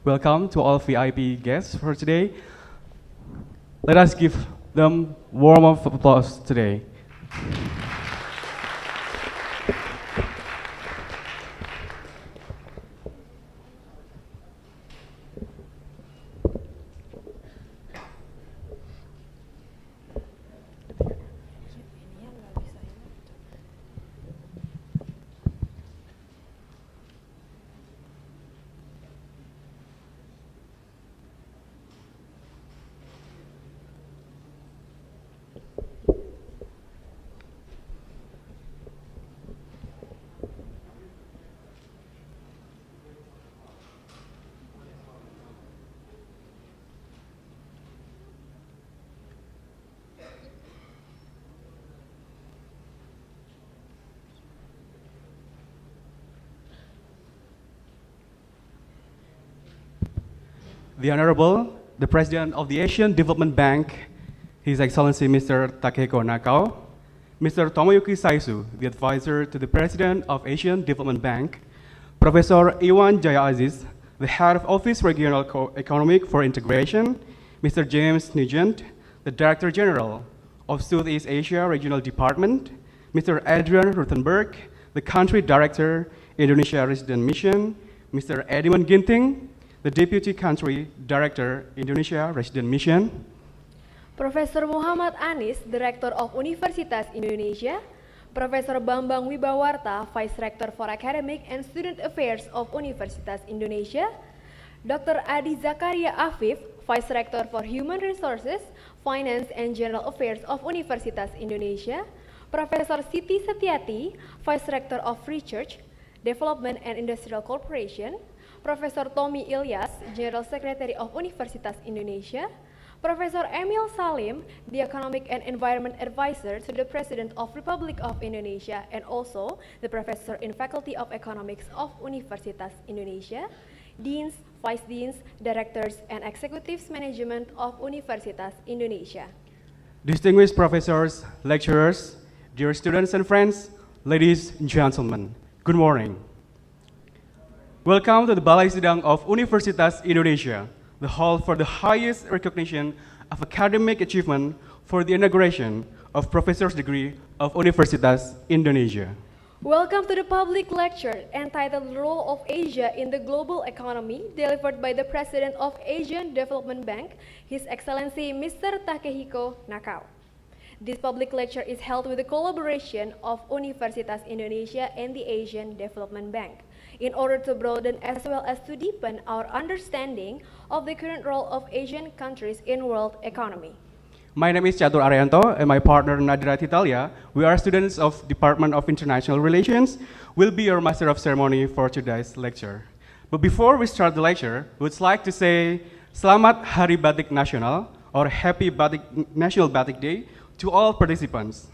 welcome to all VIP guests for today. Let us give them warm of applause today. The Honorable, the President of the Asian Development Bank, His Excellency Mr. Takehiko Nakao, Mr. Tomoyuki Saisu, the Advisor to the President of Asian Development Bank, Professor Iwan Jaya Aziz, the Head of Office Regional Economic for Integration, Mr. James Nugent, the Director General of Southeast Asia Regional Department, Mr. Adrian Ruthenberg, the Country Director, Indonesia Resident Mission, Mr. Edmund Ginting, the Deputy Country Director, Indonesia Resident Mission, Profesor Muhammad Anis, Director of Universitas Indonesia, Profesor Bambang Wibawarta, Vice Rector for Academic and Student Affairs of Universitas Indonesia, Dr. Adi Zakaria Afif, Vice Rector for Human Resources, Finance and General Affairs of Universitas Indonesia, Profesor Siti Setiati, Vice Rector of Research, Development and Industrial Corporation, Profesor Tommy Ilyas, General Secretary of Universitas Indonesia, Professor Emil Salim, the Economic and Environment Advisor to the President of Republic of Indonesia, and also the Professor in Faculty of Economics of Universitas Indonesia, Deans, Vice Deans, Directors, and Executives Management of Universitas Indonesia. Distinguished professors, lecturers, dear students and friends, ladies and gentlemen, good morning. Welcome to the Balai Sidang of Universitas Indonesia, the hall for the highest recognition of academic achievement for the inauguration of Professor's Degree of Universitas Indonesia. Welcome to the public lecture entitled The Role of Asia in the Global Economy, delivered by the President of Asian Development Bank, His Excellency Mr. Takehiko Nakao. This public lecture is held with the collaboration of Universitas Indonesia and the Asian Development Bank, in order to broaden as well as to deepen our understanding of the current role of Asian countries in world economy. My name is Chatur Arianto, and my partner Nadira Titalia. We are students of Department of International Relations. We'll be your master of ceremony for today's lecture. But before we start the lecture, we would like to say Selamat Hari Batik Nasional, or Happy National Batik Day to all participants.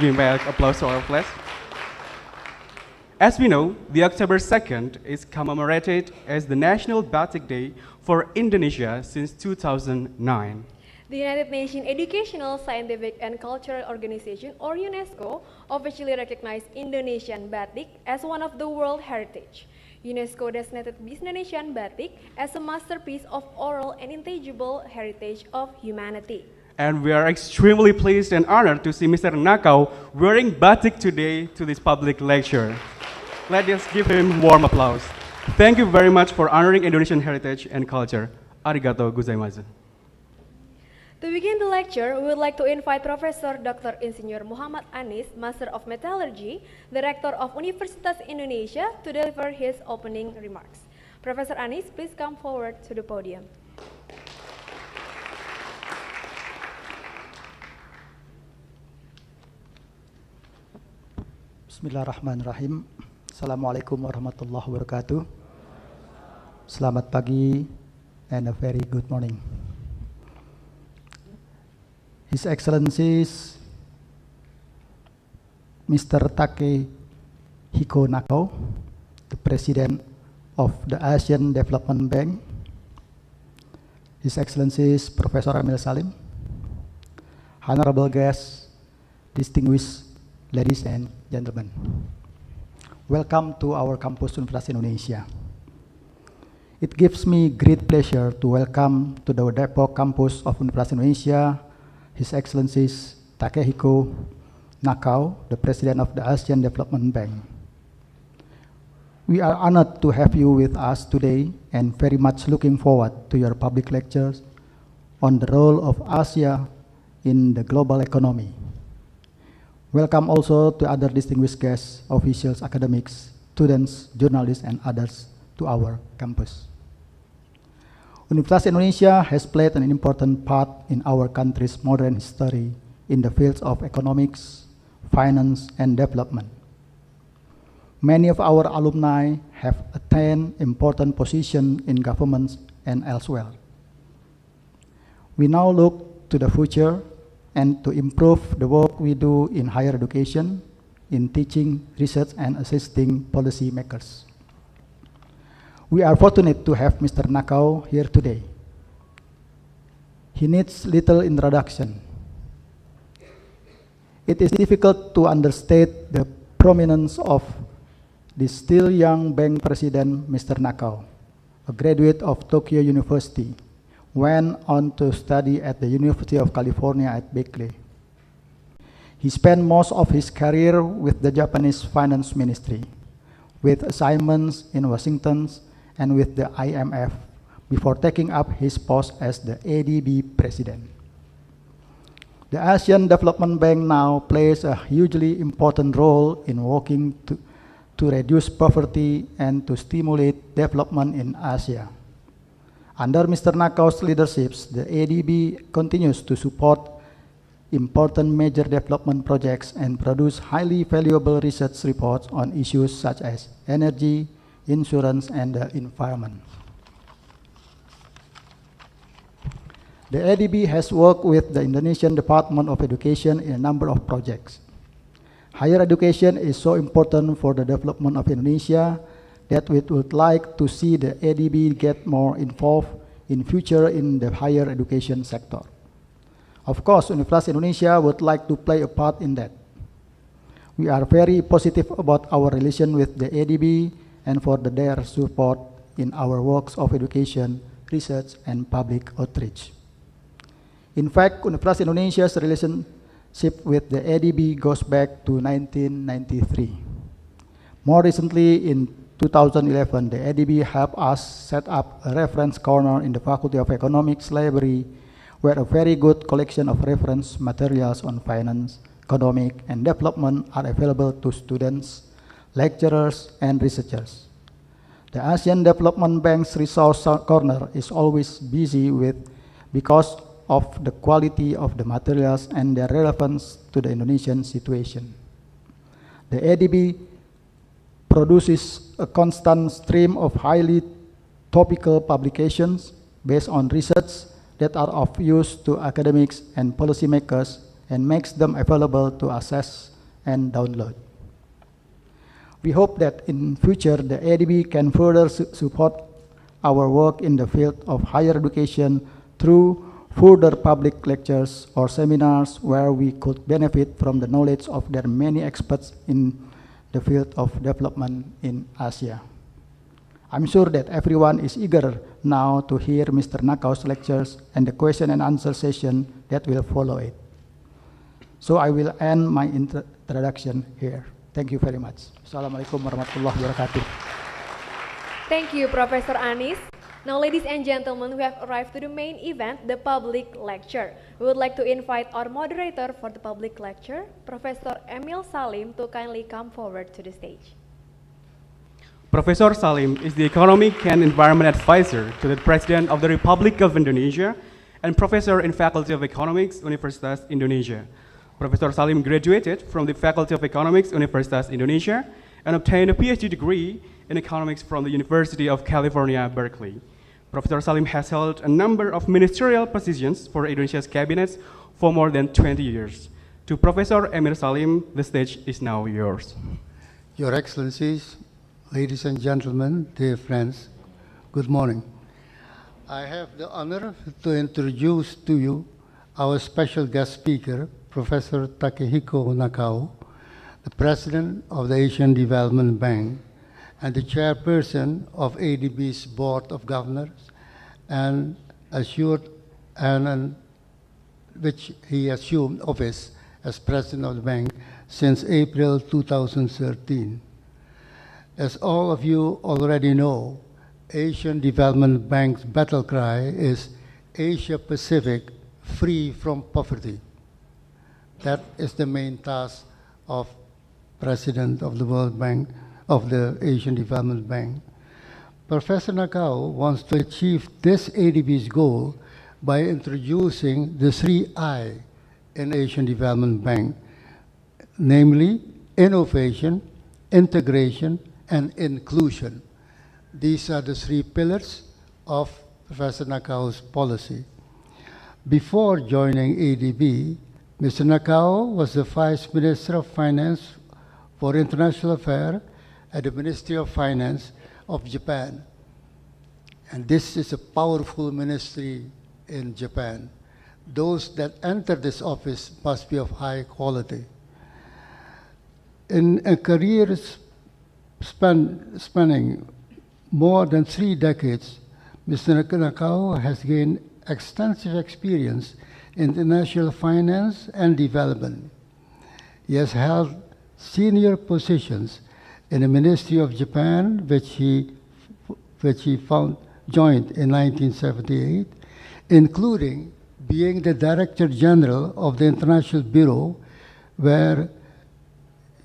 Give me an applause to our class. As we know, the October 2nd is commemorated as the National Batik Day for Indonesia since 2009. The United Nations Educational, Scientific and Cultural Organization, or UNESCO, officially recognized Indonesian batik as one of the World Heritage. UNESCO designated Indonesian batik as a masterpiece of oral and intangible heritage of humanity. And we are extremely pleased and honored to see Mr. Nakao wearing batik today to this public lecture. Let us give him warm applause. Thank you very much for honoring Indonesian heritage and culture. Arigato gozaimasu. To begin the lecture, we would like to invite Professor Dr. Insinyur Muhammad Anis, Master of Metallurgy, the Rector of Universitas Indonesia, to deliver his opening remarks. Professor Anis, please come forward to the podium. Bismillahirrahmanirrahim. Assalamualaikum warahmatullahi wabarakatuh. Selamat pagi and a very good morning. His Excellencies Mr. Takehiko Nakao, the President of the Asian Development Bank, His Excellencies Professor Emil Salim, honorable guests, distinguished ladies and gentlemen. Welcome to our campus Universitas Indonesia. It gives me great pleasure to welcome to the Depok campus of Universitas Indonesia His Excellencies Takehiko Nakao, the President of the Asian Development Bank. We are honored to have you with us today and very much looking forward to your public lectures on the role of Asia in the global economy. Welcome also to other distinguished guests, officials, academics, students, journalists, and others to our campus. Universitas Indonesia has played an important part in our country's modern history in the fields of economics, finance, and development. Many of our alumni have attained important positions in governments and elsewhere. We now look to the future and to improve the work we do in higher education, in teaching, research, and assisting policymakers. We are fortunate to have Mr. Nakao here today. He needs little introduction. It is difficult to understate the prominence of the still young bank president, Mr. Nakao, a graduate of Tokyo University, went on to study at the University of California at Berkeley. He spent most of his career with the Japanese Finance Ministry, with assignments in Washington and with the IMF, before taking up his post as the ADB president. The Asian Development Bank now plays a hugely important role in working to reduce poverty and to stimulate development in Asia. Under Mr. Nakao's leadership, the ADB continues to support important major development projects and produce highly valuable research reports on issues such as energy, insurance, and the environment. The ADB has worked with the Indonesian Department of Education in a number of projects. Higher education is so important for the development of Indonesia that we would like to see the ADB get more involved in future in the higher education sector. Of course, Universitas Indonesia would like to play a part in that. We are very positive about our relation with the ADB and for their support in our works of education, research, and public outreach. In fact, Universitas Indonesia's relationship with the ADB goes back to 1993. More recently, in 2011, the ADB helped us set up a reference corner in the Faculty of Economics library, where a very good collection of reference materials on finance, economic, and development are available to students, lecturers, and researchers. The Asian Development Bank's resource corner is always busy because of the quality of the materials and their relevance to the Indonesian situation. The ADB produces a constant stream of highly topical publications based on research that are of use to academics and policymakers and makes them available to access and download. We hope that in future the ADB can further support our work in the field of higher education through further public lectures or seminars where we could benefit from the knowledge of their many experts in the field of development in Asia. I'm sure that everyone is eager now to hear Mr. Nakao's lectures and the question and answer session that will follow it. So I will end my introduction here. Thank you very much. Assalamualaikum warahmatullahi wabarakatuh. Thank you, Professor Anis. Now, ladies and gentlemen, we have arrived to the main event, the public lecture. We would like to invite our moderator for the public lecture, Professor Emil Salim, to kindly come forward to the stage. Professor Salim is the Economic and Environment Advisor to the President of the Republic of Indonesia and Professor in Faculty of Economics, Universitas Indonesia. Professor Salim graduated from the Faculty of Economics, Universitas Indonesia, and obtained a PhD degree in economics from the University of California, Berkeley. Professor Salim has held a number of ministerial positions for Indonesia's cabinets for more than 20 years. To Professor Emil Salim, the stage is now yours. Your Excellencies, ladies and gentlemen, dear friends, good morning. I have the honor to introduce to you our special guest speaker, Professor Takehiko Nakao, the President of the Asian Development Bank and the chairperson of ADB's Board of Governors, and which he assumed office as president of the bank since April 2013. As all of you already know, Asian Development Bank's battle cry is Asia Pacific free from poverty. That is the main task of President of the World Bank, of the Asian Development Bank. Professor Nakao wants to achieve this ADB's goal by introducing the 3I in Asian Development Bank, namely innovation, integration, and inclusion. These are the 3 pillars of Professor Nakao's policy. Before joining ADB, Mr. Nakao was the Vice Minister of Finance for International Affairs at the Ministry of Finance of Japan. And this is a powerful ministry in Japan. Those that enter this office must be of high quality. In a career spanning more than 3 decades, Mr. Nakao has gained extensive experience in international finance and development. He has held senior positions in the Ministry of Japan, which he joined in 1978, including being the Director General of the International Bureau, where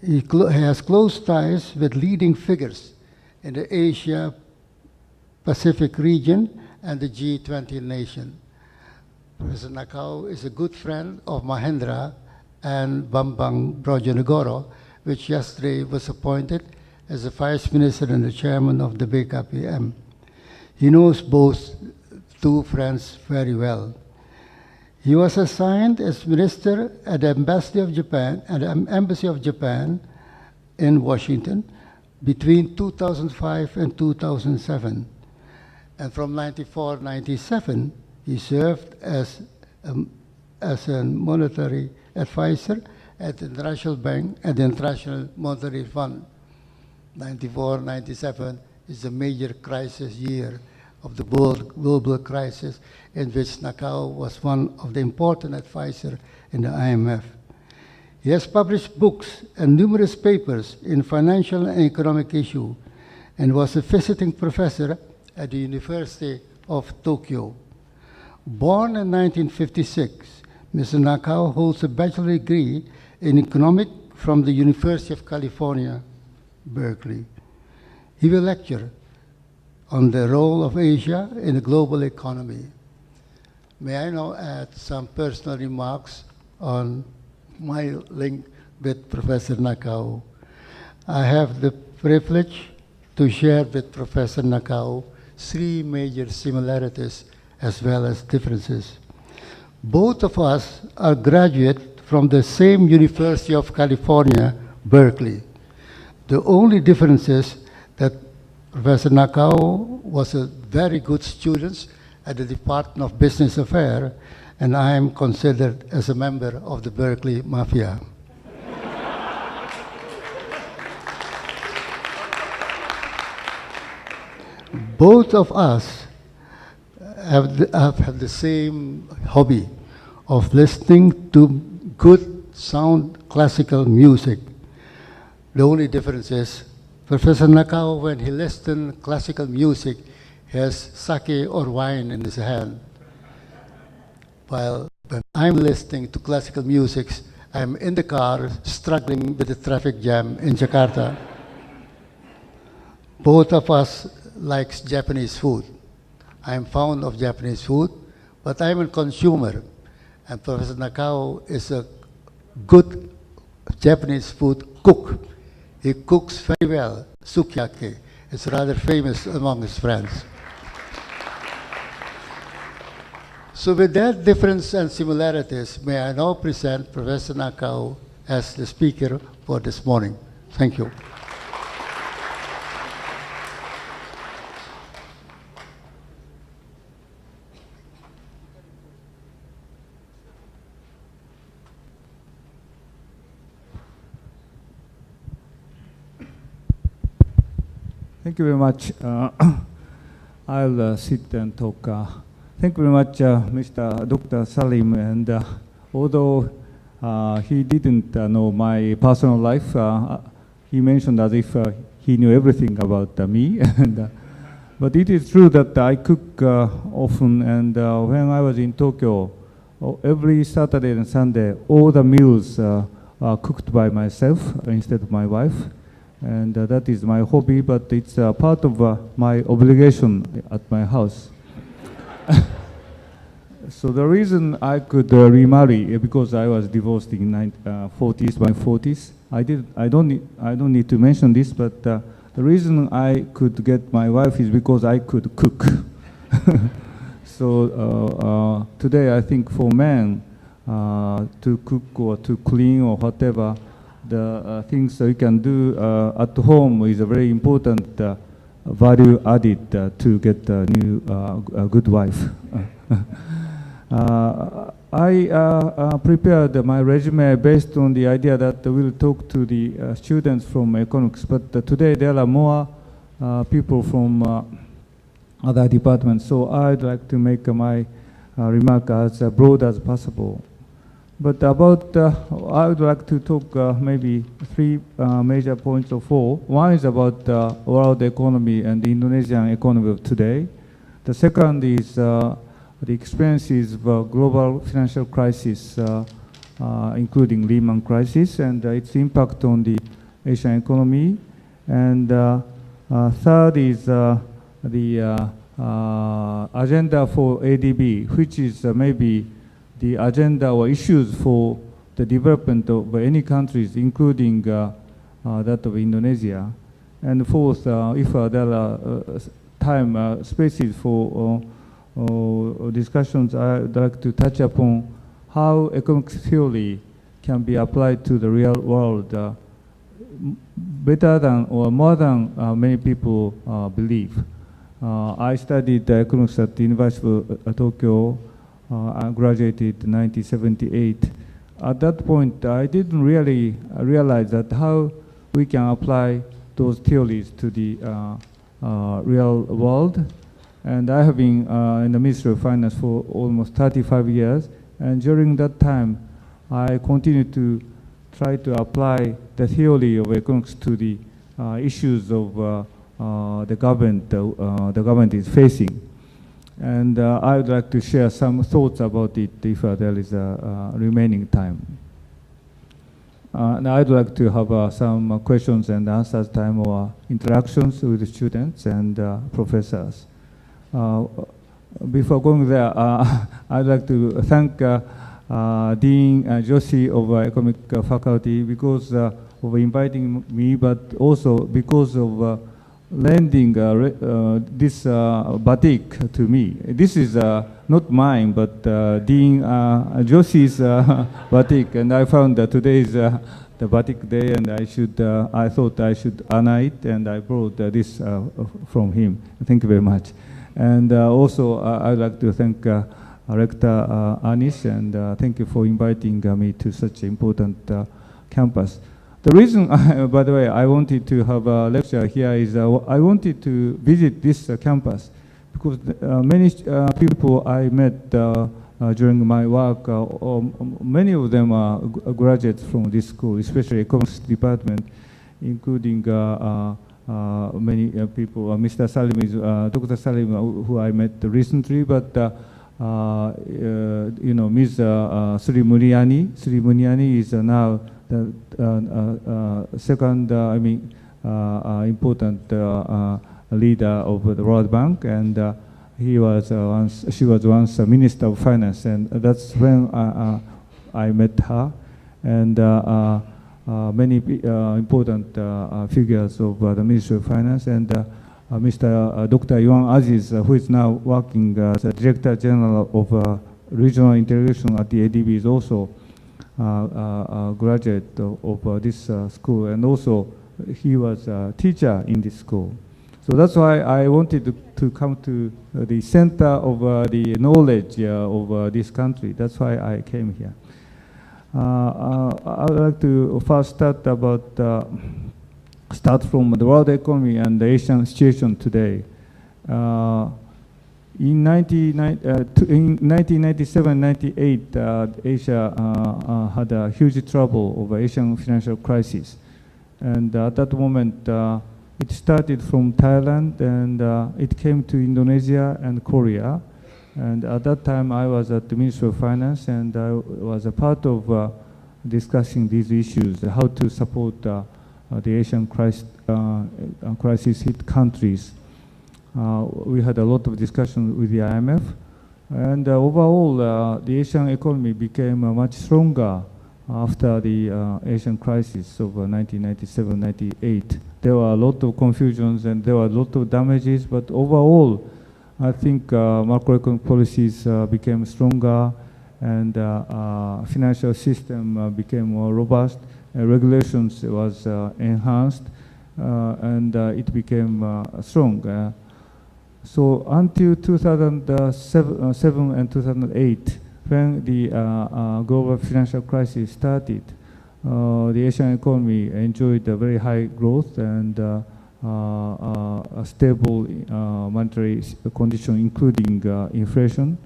he has close ties with leading figures in the Asia Pacific region and the G20 nation. Professor Nakao is a good friend of Mahendra and Bambang Brojonegoro, which yesterday was appointed as the Vice Minister and the Chairman of the BKPM. He knows both 2 friends very well. He was assigned as Minister at the Embassy of Japan in Washington between 2005 and 2007. And from 1994-97, he served as a monetary advisor at the International Bank and the International Monetary Fund. 94-97 is a major crisis year of the global crisis, in which Nakao was one of the important advisors in the IMF. He has published books and numerous papers in financial and economic issues, and was a visiting professor at the University of Tokyo. Born in 1956, Mr. Nakao holds a bachelor's degree in economics from the University of California, Berkeley. He will lecture on the role of Asia in the global economy. May I now add some personal remarks on my link with Professor Nakao. I have the privilege to share with Professor Nakao 3 major similarities as well as differences. Both of us are graduates from the same University of California, Berkeley. The only difference is that Professor Nakao was a very good student at the Department of Business Affairs, and I am considered as a member of the Berkeley Mafia. Both of us have had the same hobby of listening to good, sound classical music. The only difference is Professor Nakao, when he listens to classical music, has sake or wine in his hand. While when I'm listening to classical music, I'm in the car struggling with the traffic jam in Jakarta. Both of us likes Japanese food. I'm fond of Japanese food, but I'm a consumer. And Professor Nakao is a good Japanese food cook. He cooks very well, sukiyaki. It's rather famous among his friends. So with that difference and similarities, may I now present Professor Nakao as the speaker for this morning. Thank you. Thank you very much. I'll sit and talk. Thank you very much, Mr. Dr. Salim. And although he didn't know my personal life, he mentioned as if he knew everything about me. And, but it is true that I cook often, and when I was in Tokyo, every Saturday and Sunday, all the meals are cooked by myself instead of my wife. And that is my hobby, but it's part of my obligation at my house. So the reason I could remarry because I was divorced in my 40s. I don't need to mention this, but the reason I could get my wife is because I could cook. So today I think for men to cook or to clean or whatever, the things you can do at home is a very important value added to get a new good wife. I prepared my resume based on the idea that we'll talk to the students from economics, but today there are more people from other departments, so I'd like to make my remark as broad as possible. But about, I would like to talk maybe three major points or four. One is about world economy and the Indonesian economy of today. The second is the experiences of global financial crisis, including Lehman crisis, and its impact on the Asian economy. And third is the agenda for ADB, which is maybe the agenda or issues for the development of any countries, including that of Indonesia. And fourth, if there are time spaces for discussions, I would like to touch upon how economic theory can be applied to the real world better than or more than many people believe. I studied economics at the University of Tokyo. I graduated in 1978. At that point, I didn't really realize that how we can apply those theories to the real world. And I have been in the Ministry of Finance for almost 35 years. And during that time, I continued to try to apply the theory of economics to the issues of the government is facing. And I would like to share some thoughts about it if there is a remaining time. And I'd like to have some questions and answers time or interactions with the students and professors. Before going there, I'd like to thank Dean Joshi of Economic Faculty because of inviting me, but also because of lending this batik to me. This is not mine, but Dean Joshi's batik, and I found that today is the batik day, and I thought I should honor it, and I brought this from him. Thank you very much. And also, I'd like to thank Rector Anis, and thank you for inviting me to such an important campus. The reason, by the way, I wanted to have a lecture here is I wanted to visit this campus because many people I met during my work, many of them are graduates from this school, especially economics department, including many people. Mr. Salim is Dr. Salim, who I met recently, but you know, Ms. Sri Mulyani. Sri Mulyani is now the second, important leader of the World Bank, and she was once a Minister of Finance, and that's when I met her, and many important figures of the Ministry of Finance, and Mr. Dr. Yuan Aziz, who is now working as a Director General of Regional Integration at the ADB, is also a graduate of this school, and also he was a teacher in this school. So that's why I wanted to come to the center of the knowledge of this country. That's why I came here. I would like to first start about start from the world economy and the Asian situation today. In 1997-98, Asia had a huge trouble over Asian financial crisis. And at that moment, it started from Thailand, and it came to Indonesia and Korea. And at that time, I was at the Ministry of Finance, and I was a part of discussing these issues, how to support the Asian crisis-hit countries. We had a lot of discussion with the IMF, and overall, the Asian economy became much stronger after the Asian crisis of 1997-98. There were a lot of confusions and there were a lot of damages, but overall, I think macroeconomic policies became stronger, and financial system became more robust, regulations was enhanced, and it became strong. So until 2007 and 2008, when the global financial crisis started, the Asian economy enjoyed a very high growth and a stable monetary condition, including inflation.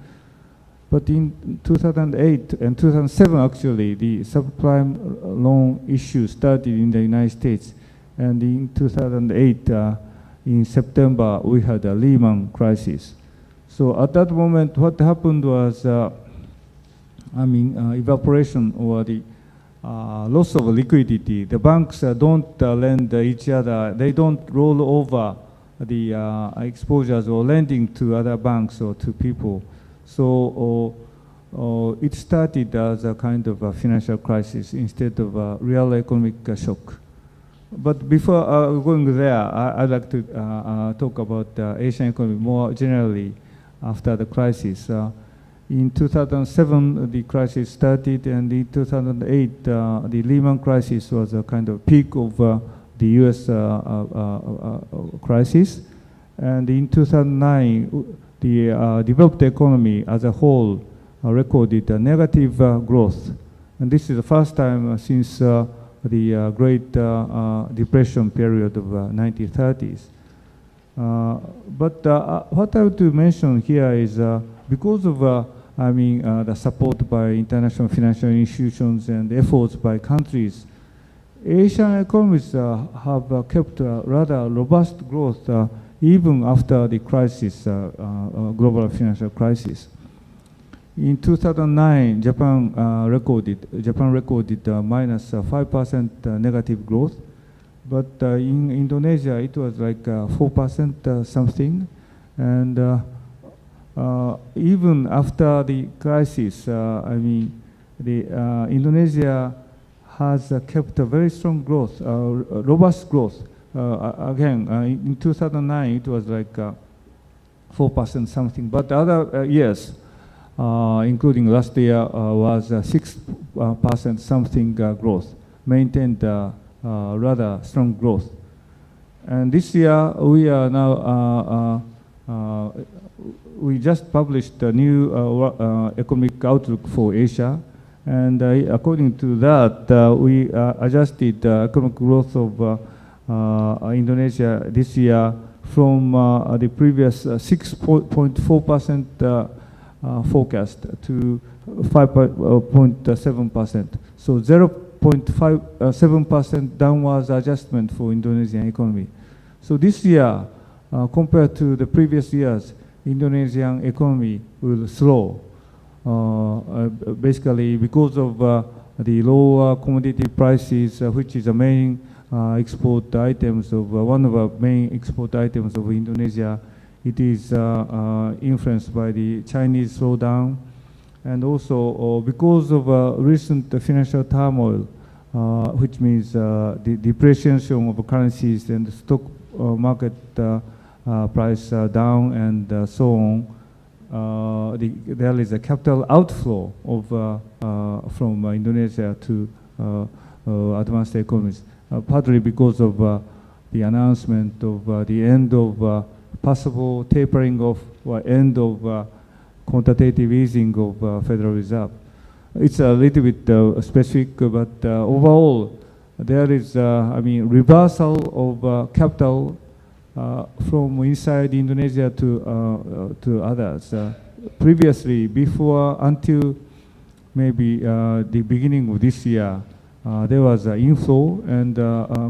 But in 2008 and 2007, actually, the subprime loan issue started in the United States. And in 2008, in September, we had a Lehman crisis. So at that moment, what happened was, evaporation or the loss of liquidity. The banks don't lend each other. They don't roll over the exposures or lending to other banks or to people. So it started as a kind of a financial crisis instead of a real economic shock. But before going there, I'd like to talk about the Asian economy more generally after the crisis. In 2007, the crisis started, and in 2008, the Lehman crisis was a kind of peak of the US crisis. And in 2009, the developed economy as a whole recorded a negative growth. And this is the first time since the Great Depression period of 1930s. But what I want to mention here is because of the support by international financial institutions and efforts by countries, Asian economies have kept rather robust growth even after the crisis, global financial crisis. In 2009, Japan recorded minus 5% negative growth, but in Indonesia it was like 4% something, and even after the crisis, Indonesia has kept a very strong growth, robust growth. Again, in 2009 it was like 4% something, but other years, including last year, was 6% something growth, maintained rather strong growth. And this year we are now, we just published a new economic outlook for Asia, and according to that, we adjusted economic growth of Indonesia this year from the previous 6.4% forecast to 5.7%. So 0.7% downwards adjustment for Indonesian economy. So this year, compared to the previous years, Indonesian economy will slow, basically because of the lower commodity prices, which is the main export items of one of our main export items of Indonesia. It is influenced by the Chinese slowdown, and also because of recent financial turmoil, which means the depreciation of currencies and the stock market price down and so on. There is a capital outflow of from Indonesia to advanced economies, partly because of the announcement of the end of possible tapering of or end of quantitative easing of Federal Reserve. It's a little bit specific, but overall, there is, reversal of capital from inside Indonesia to others. Previously, before until maybe the beginning of this year, there was an inflow, and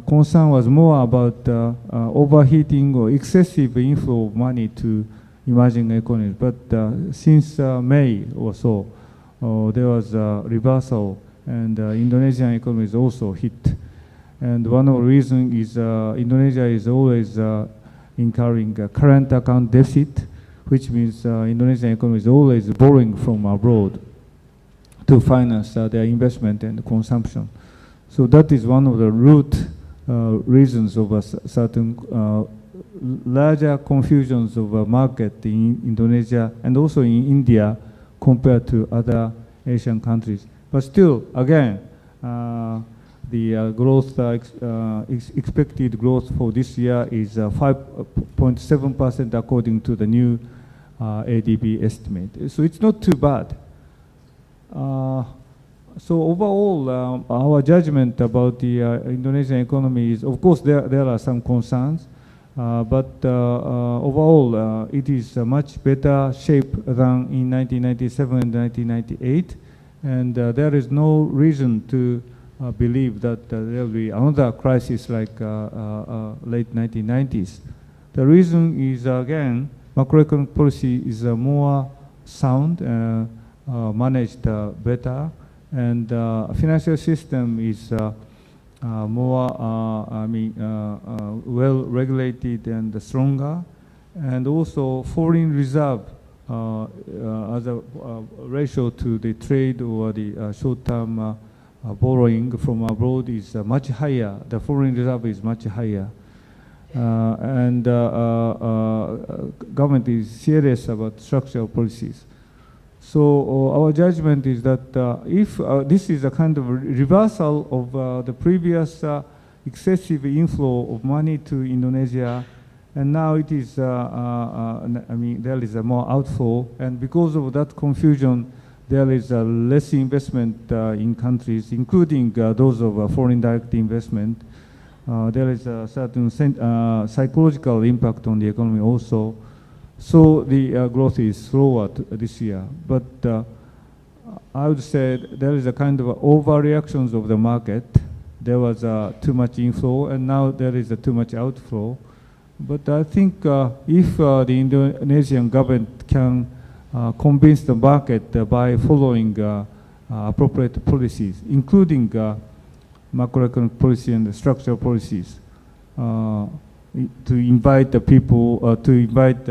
concern was more about overheating or excessive inflow of money to emerging economies. But since May or so, there was a reversal, and Indonesian economy is also hit. And one of the reasons is Indonesia is always incurring a current account deficit, which means Indonesian economy is always borrowing from abroad to finance their investment and consumption. So that is one of the root reasons of a certain larger confusions of a market in Indonesia and also in India compared to other Asian countries. But still, again, the growth expected growth for this year is 5.7% according to the new ADB estimate. So it's not too bad. So overall, our judgment about the Indonesian economy is, of course, there are some concerns, but overall, it is a much better shape than in 1997 and 1998, and there is no reason to believe that there will be another crisis like late 1990s. The reason is, again, macroeconomic policy is more sound, managed better, and financial system is more, well regulated and stronger, and also foreign reserve as a ratio to the trade or the short-term borrowing from abroad is much higher. The foreign reserve is much higher, and government is serious about structural policies. So our judgment is that if this is a kind of reversal of the previous excessive inflow of money to Indonesia, and now it is, there is a more outflow, and because of that confusion, there is less investment in countries, including those of foreign direct investment. There is a certain psychological impact on the economy also. So the growth is slower this year, but I would say there is a kind of overreactions of the market. There was too much inflow, and now there is too much outflow. But I think if the Indonesian government can convince the market by following appropriate policies, including macroeconomic policy and structural policies, to invite the people, to invite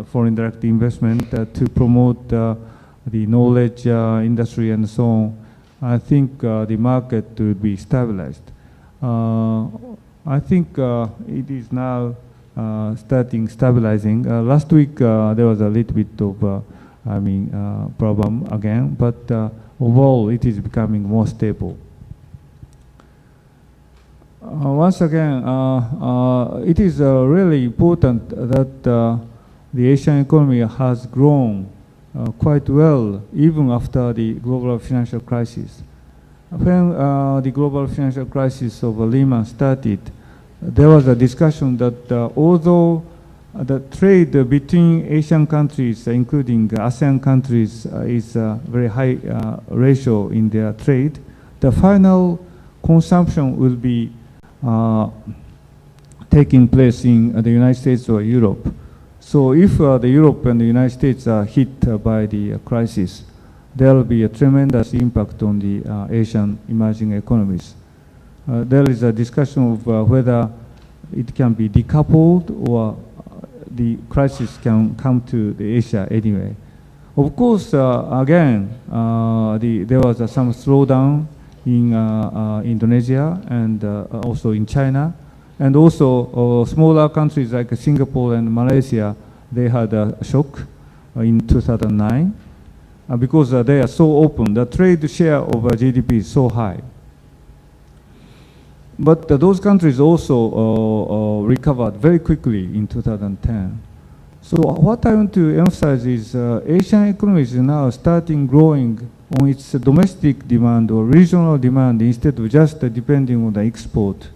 foreign direct investment, to promote the knowledge industry and so on, I think the market will be stabilized. I think it is now starting stabilizing. Last week there was a little bit of problem again, but overall it is becoming more stable. Once again, it is really important that the Asian economy has grown quite well even after the global financial crisis. When the global financial crisis of Lehman started, there was a discussion that although the trade between Asian countries, including ASEAN countries, is a very high ratio in their trade, the final consumption will be taking place in the United States or Europe. So if the Europe and the United States are hit by the crisis, there will be a tremendous impact on the Asian emerging economies. There is a discussion of whether it can be decoupled or the crisis can come to the Asia anyway. Of course, again, there was some slowdown in Indonesia and also in China, and also smaller countries like Singapore and Malaysia, they had a shock in 2009 because they are so open. The trade share of GDP is so high. But those countries also recovered very quickly in 2010. So what I want to emphasize is Asian economies is now starting growing on its domestic demand or regional demand instead of just depending on the export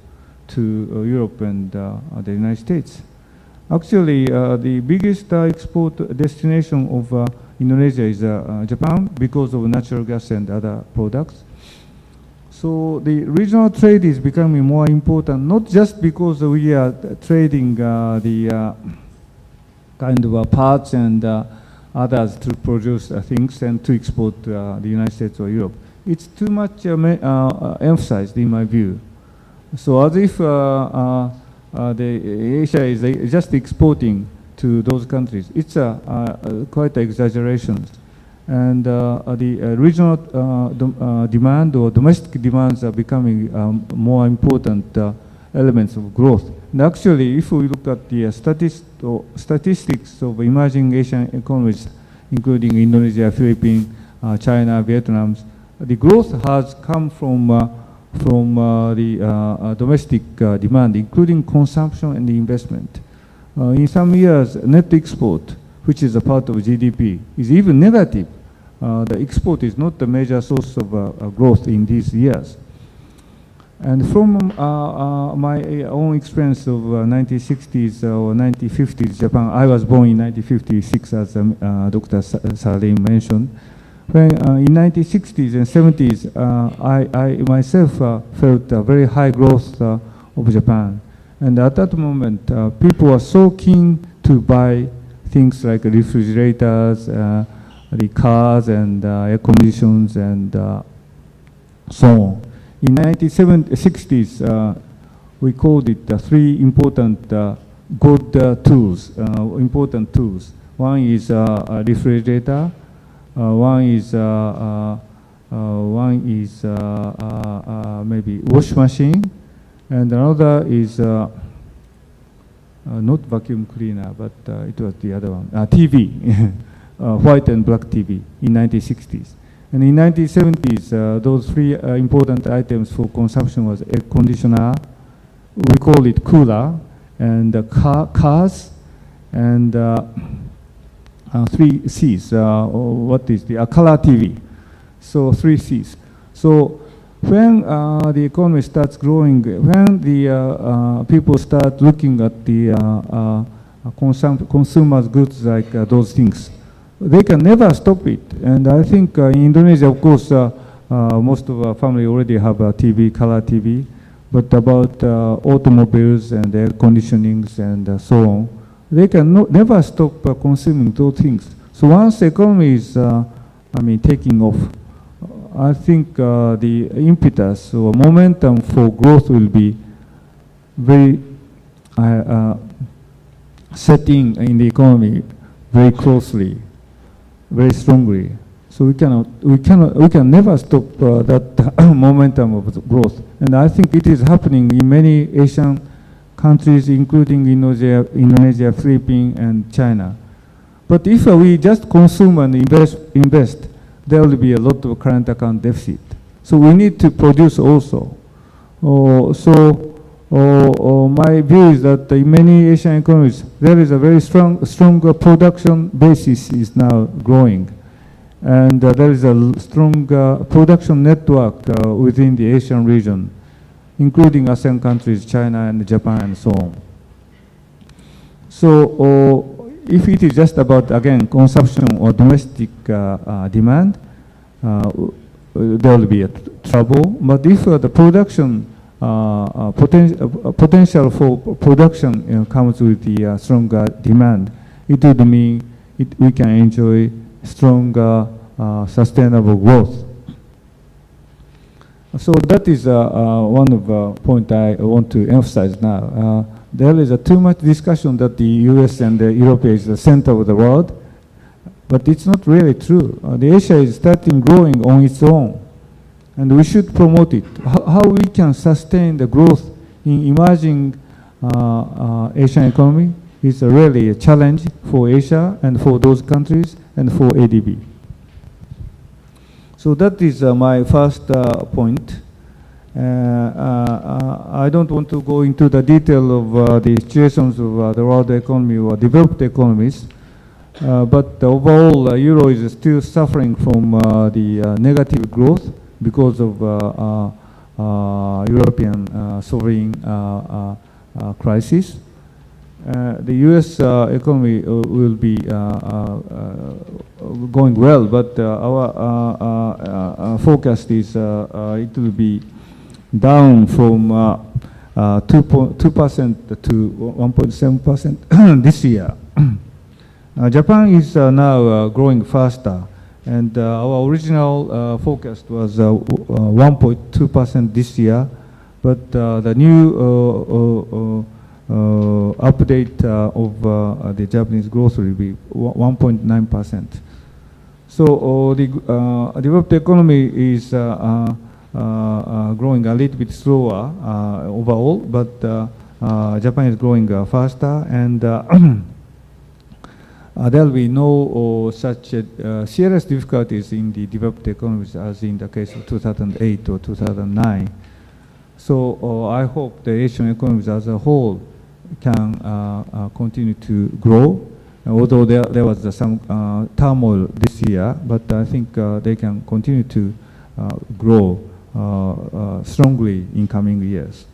to Europe and the United States. Actually, the biggest export destination of Indonesia is Japan because of natural gas and other products. So the regional trade is becoming more important, not just because we are trading the kind of parts and others to produce things and to export the United States or Europe. It's too much emphasized in my view. So as if Asia is just exporting to those countries. It's quite exaggeration. And the regional demand or domestic demands are becoming more important elements of growth. And actually, if we look at the statistics of emerging Asian economies, including Indonesia, Philippines, China, Vietnam, the growth has come from the domestic demand, including consumption and investment. In some years, net export, which is a part of GDP, is even negative. The export is not the major source of growth in these years. And from my own experience of 1960s or 1950s Japan, I was born in 1956, as Dr. Salim mentioned. When in 1960s and 70s, I myself felt a very high growth of Japan. And at that moment, people were so keen to buy things like refrigerators, the cars and air conditions and so on. In 1960s, we called it three important good tools, important tools. One is a refrigerator, one is maybe wash machine, and another is not vacuum cleaner, but it was the other one, TV, white and black TV in 1960s. And in 1970s, those three important items for consumption was air conditioner, we call it cooler, and cars, and three C's. What is the color TV? So 3 C's. So when the economy starts growing, when the people start looking at the consumers' goods like those things, they can never stop it. And I think in Indonesia, of course, most of our family already have a TV, color TV. But about automobiles and air conditionings and so on, they can never stop consuming those things. So once the economy is, taking off, I think the impetus or momentum for growth will be very setting in the economy very closely, very strongly. So we can never stop that momentum of growth. And I think it is happening in many Asian countries, including Indonesia, Philippines, and China. But if we just consume and invest, there will be a lot of current account deficit. So we need to produce also. My view is that in many Asian economies, there is a very strong production basis is now growing. And there is a strong production network within the Asian region, including ASEAN countries, China and Japan and so on. So if it is just about, again, consumption or domestic demand, there will be a trouble. But if the production, potential for production comes with the stronger demand, it would mean we can enjoy stronger sustainable growth. So that is one of the points I want to emphasize now. There is too much discussion that the US and Europe is the center of the world, but it's not really true. The Asia is starting growing on its own, and we should promote it. How we can sustain the growth in emerging Asian economy is really a challenge for Asia and for those countries and for ADB. So that is my first point. I don't want to go into the detail of the situations of the world economy or developed economies, But overall, euro is still suffering from the negative growth because of European sovereign crisis. The U.S. economy will be going well, but our forecast is it will be down from 2% to 1.7% this year. Japan is now growing faster, and our original forecast was 1.2% this year, but the new update of the Japanese growth will be 1.9%. So the developed economy is growing a little bit slower overall, but Japan is growing faster, and there will be no such serious difficulties in the developed economies as in the case of 2008 or 2009. So I hope the Asian economies as a whole can continue to grow, although there was some turmoil this year, but I think they can continue to grow strongly in coming years.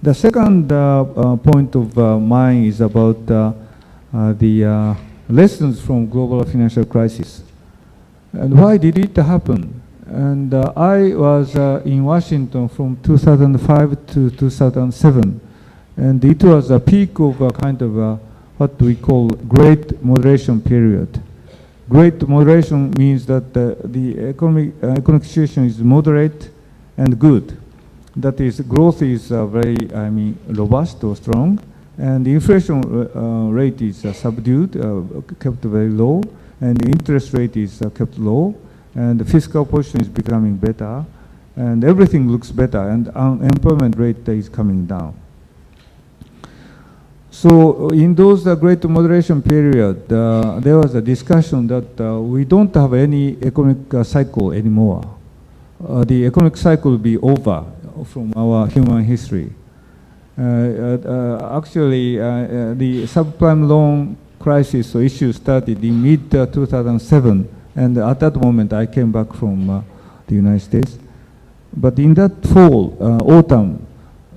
The second point of mine is about the lessons from global financial crisis. And why did it happen? And I was in Washington from 2005 to 2007. And it was a peak of a kind of what we call great moderation period. Great moderation means that the economic situation is moderate and good. That is, growth is very, robust or strong, and the inflation rate is subdued, kept very low, and the interest rate is kept low, and the fiscal position is becoming better, and everything looks better, and unemployment rate is coming down. So in those great moderation period, there was a discussion that we don't have any economic cycle anymore. The economic cycle will be over from our human history. Actually, the subprime loan crisis or issue started in mid-2007, and at that moment I came back from the United States. But in that fall, autumn,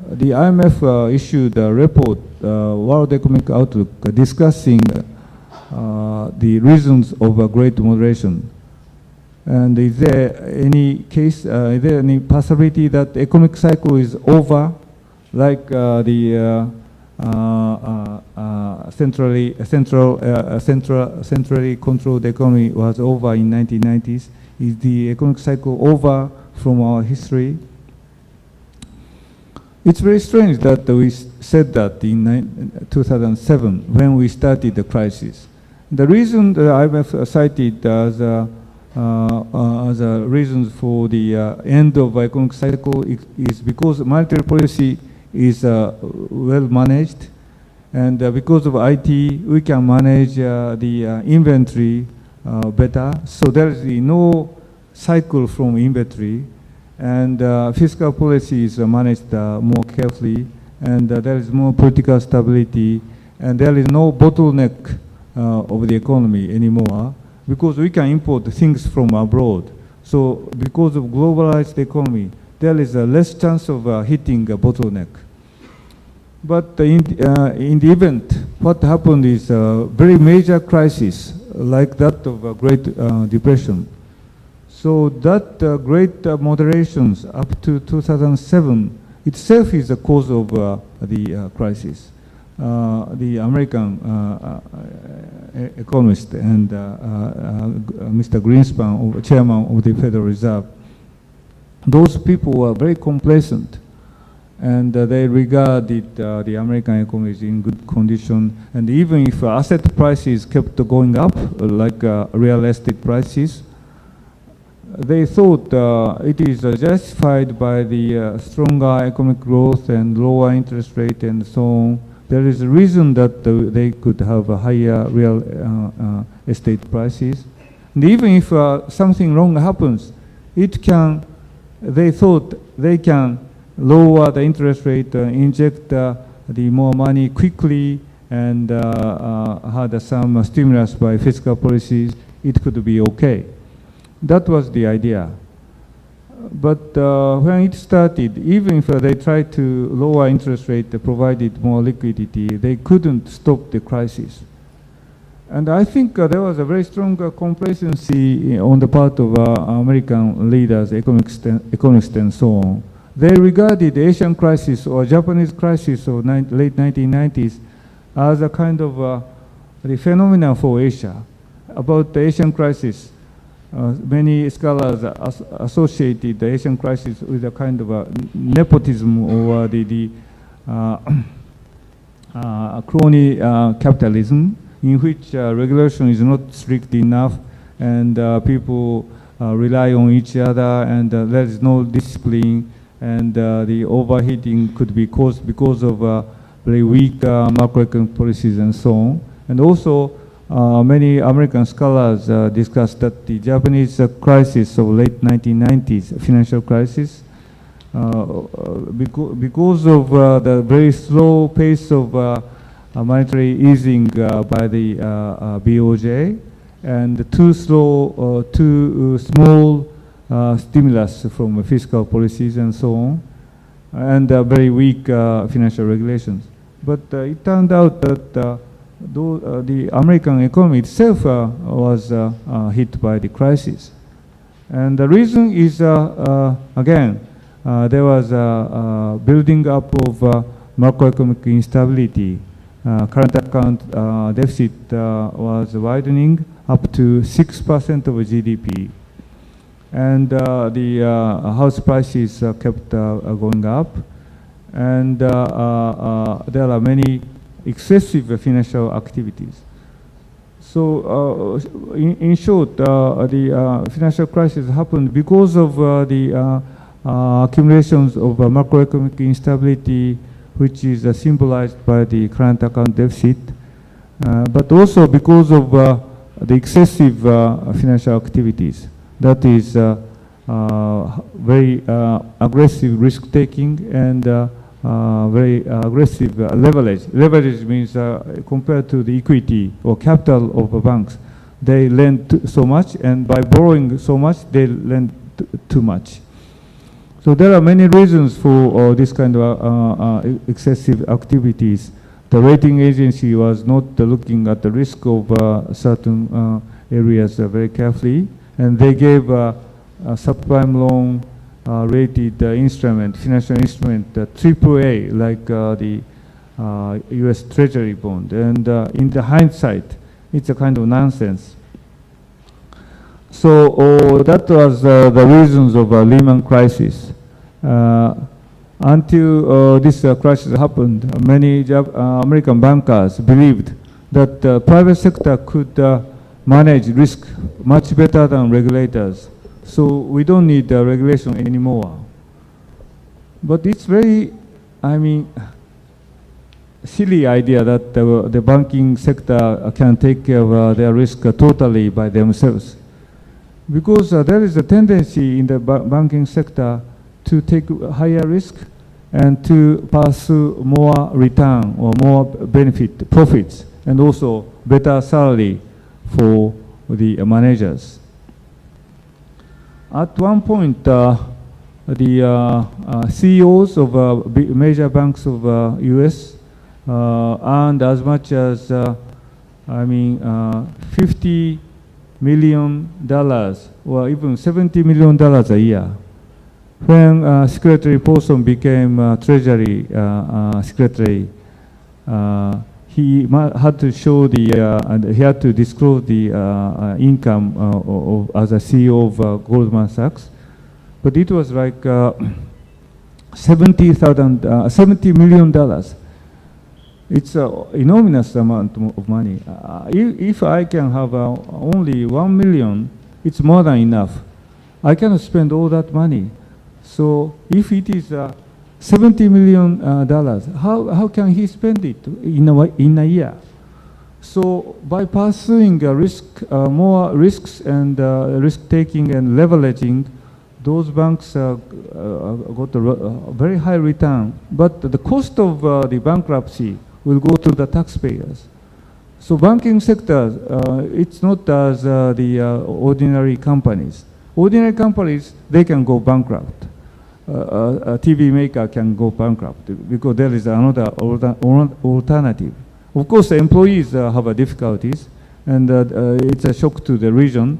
the IMF issued a report, World Economic Outlook, discussing the reasons of a great moderation. And is there any case, is there any possibility that economic cycle is over, like the centrally controlled economy was over in 1990s? Is the economic cycle over from our history? It's very strange that we said that in 2007 when we started the crisis. The reason that IMF cited as a reason for the end of economic cycle is because monetary policy is well managed, and because of IT, we can manage the inventory better. So there is no cycle from inventory, and fiscal policy is managed more carefully, and there is more political stability, and there is no bottleneck of the economy anymore, because we can import things from abroad. So because of globalized economy, there is a less chance of hitting a bottleneck. But in the event, what happened is a very major crisis, like that of a Great Depression. So that great moderations up to 2007 itself is the cause of the crisis. The American economist and Mr. Greenspan, chairman of the Federal Reserve, those people were very complacent, and they regarded the American economy is in good condition. And even if asset prices kept going up, like real estate prices, they thought it is justified by the stronger economic growth and lower interest rate and so on. There is a reason that they could have a higher real estate prices. And even if something wrong happens, they thought they can lower the interest rate, inject the more money quickly, and had some stimulus by fiscal policies, it could be okay. That was the idea. But when it started, even if they tried to lower interest rate, provided more liquidity, they couldn't stop the crisis. And I think there was a very strong complacency on the part of American leaders, economists and so on. They regarded the Asian crisis or Japanese crisis of late 1990s as a kind of the phenomenon for Asia. About the Asian crisis, many scholars associated the Asian crisis with a kind of nepotism or the crony capitalism, in which regulation is not strict enough and people rely on each other, and there is no discipline, and the overheating could be caused because of very weak macroeconomic policies and so on. And also, many American scholars discussed that the Japanese crisis of late 1990s, financial crisis, because of the very slow pace of monetary easing by the BOJ, and too small stimulus from fiscal policies and so on, and very weak financial regulations. But it turned out that the American economy itself was hit by the crisis. And the reason is, again, there was a building up of macroeconomic instability. Current account deficit was widening up to 6% of GDP. And the house prices kept going up. And there are many excessive financial activities. So in short, the financial crisis happened because of the accumulations of macroeconomic instability, which is symbolized by the current account deficit, but also because of the excessive financial activities. That is very aggressive risk-taking and very aggressive leverage. Leverage means compared to the equity or capital of banks, they lend so much, and by borrowing so much, they lend too much. So there are many reasons for this kind of excessive activities. The rating agency was not looking at the risk of certain areas very carefully, and they gave a subprime loan rated instrument, financial instrument, AAA, like the US Treasury bond. And in the hindsight, it's a kind of nonsense. So that was the reasons of Lehman crisis. Until this crisis happened, many American bankers believed that the private sector could manage risk much better than regulators. So we don't need regulation anymore. But it's very, silly idea that the banking sector can take care of their risk totally by themselves. Because there is a tendency in the banking sector to take higher risk and to pursue more return or more benefit, profits, and also better salary for the managers. At one point, the CEOs of major banks of US earned as much as $50 million or even $70 million a year. When Secretary Paulson became Treasury Secretary, he had to show and he had to disclose the income as a CEO of Goldman Sachs, but it was like $70 million. It's an enormous amount of money. If I can have only 1 million, it's more than enough. I cannot spend all that money. So if it is $70 million, how can he spend it in a year? So by pursuing more risks and risk-taking and leveraging, those banks got a very high return. But the cost of the bankruptcy will go to the taxpayers. So banking sector, it's not as the ordinary companies. Ordinary companies, they can go bankrupt. A TV maker can go bankrupt because there is another alternative. Of course, the employees have difficulties, and it's a shock to the region,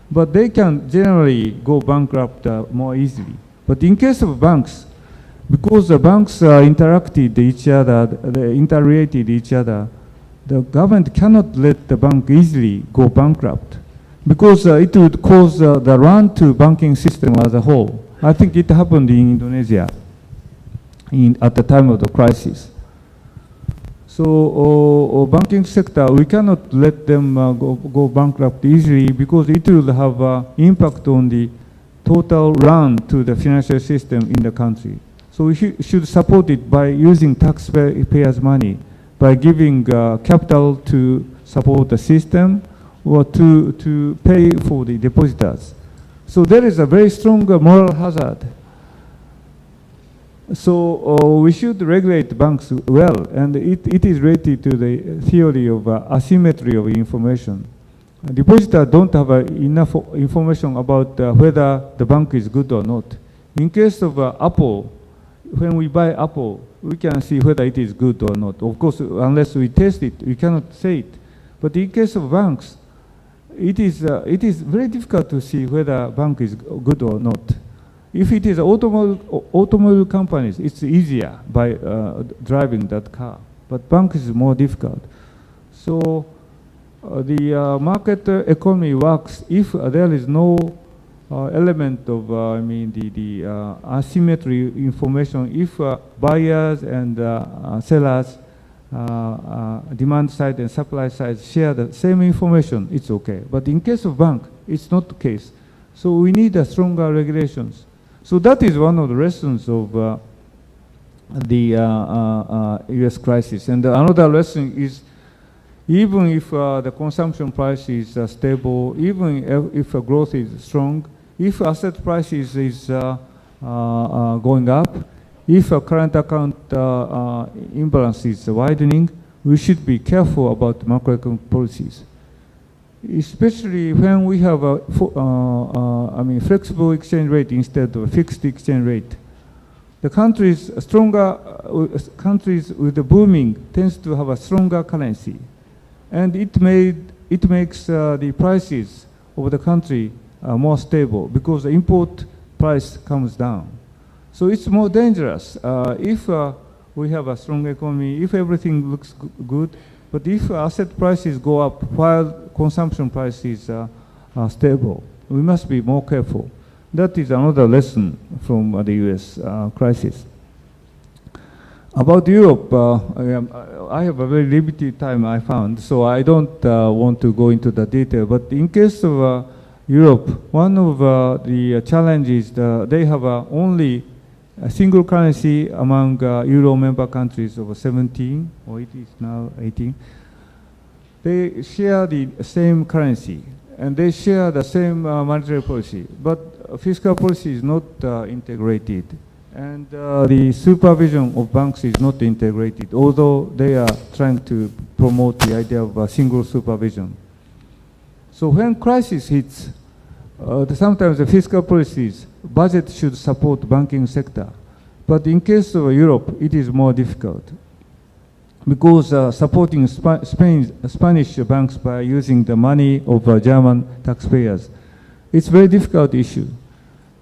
but they can generally go bankrupt more easily. But in case of banks, because the banks interacted each other, they interrelated each other, the government cannot let the bank easily go bankrupt because it would cause the run to banking system as a whole. I think it happened in Indonesia at the time of the crisis. So banking sector, we cannot let them go bankrupt easily because it will have impact on the total run to the financial system in the country. So we should support it by using taxpayers' money, by giving capital to support the system or to pay for the depositors. So there is a very strong moral hazard. So we should regulate banks well, and it is related to the theory of asymmetry of information. Depositors don't have enough information about whether the bank is good or not. In case of Apple, when we buy Apple, we can see whether it is good or not. Of course, unless we test it, we cannot say it. But in case of banks, it is very difficult to see whether a bank is good or not. If it is automobile companies, it's easier by driving that car. But bank is more difficult. So the market economy works if there is no element of, the asymmetry information. If buyers and sellers, demand side and supply side share the same information, it's okay. But in case of bank, it's not the case. So we need stronger regulations. So that is one of the lessons of the US crisis. And another lesson is even if the consumption price is stable, even if growth is strong, if asset prices is going up, if a current account imbalance is widening, we should be careful about macroeconomic policies, especially when we have a flexible exchange rate instead of a fixed exchange rate. The countries with the booming tends to have a stronger currency, and it makes the prices of the country more stable because the import price comes down. So it's more dangerous if we have a strong economy, if everything looks good, but if asset prices go up while consumption prices are stable, we must be more careful. That is another lesson from the US crisis. About Europe, I have a very limited time I found, so I don't want to go into the detail. But in case of Europe, one of the challenges, they have only a single currency among Euro member countries of 17, or it is now 18. They share the same currency, and they share the same monetary policy, but fiscal policy is not integrated. And the supervision of banks is not integrated, although they are trying to promote the idea of a single supervision. So when crisis hits, sometimes the fiscal policies, budget should support banking sector. But in case of Europe, it is more difficult because supporting Spanish banks by using the money of German taxpayers, it's a very difficult issue.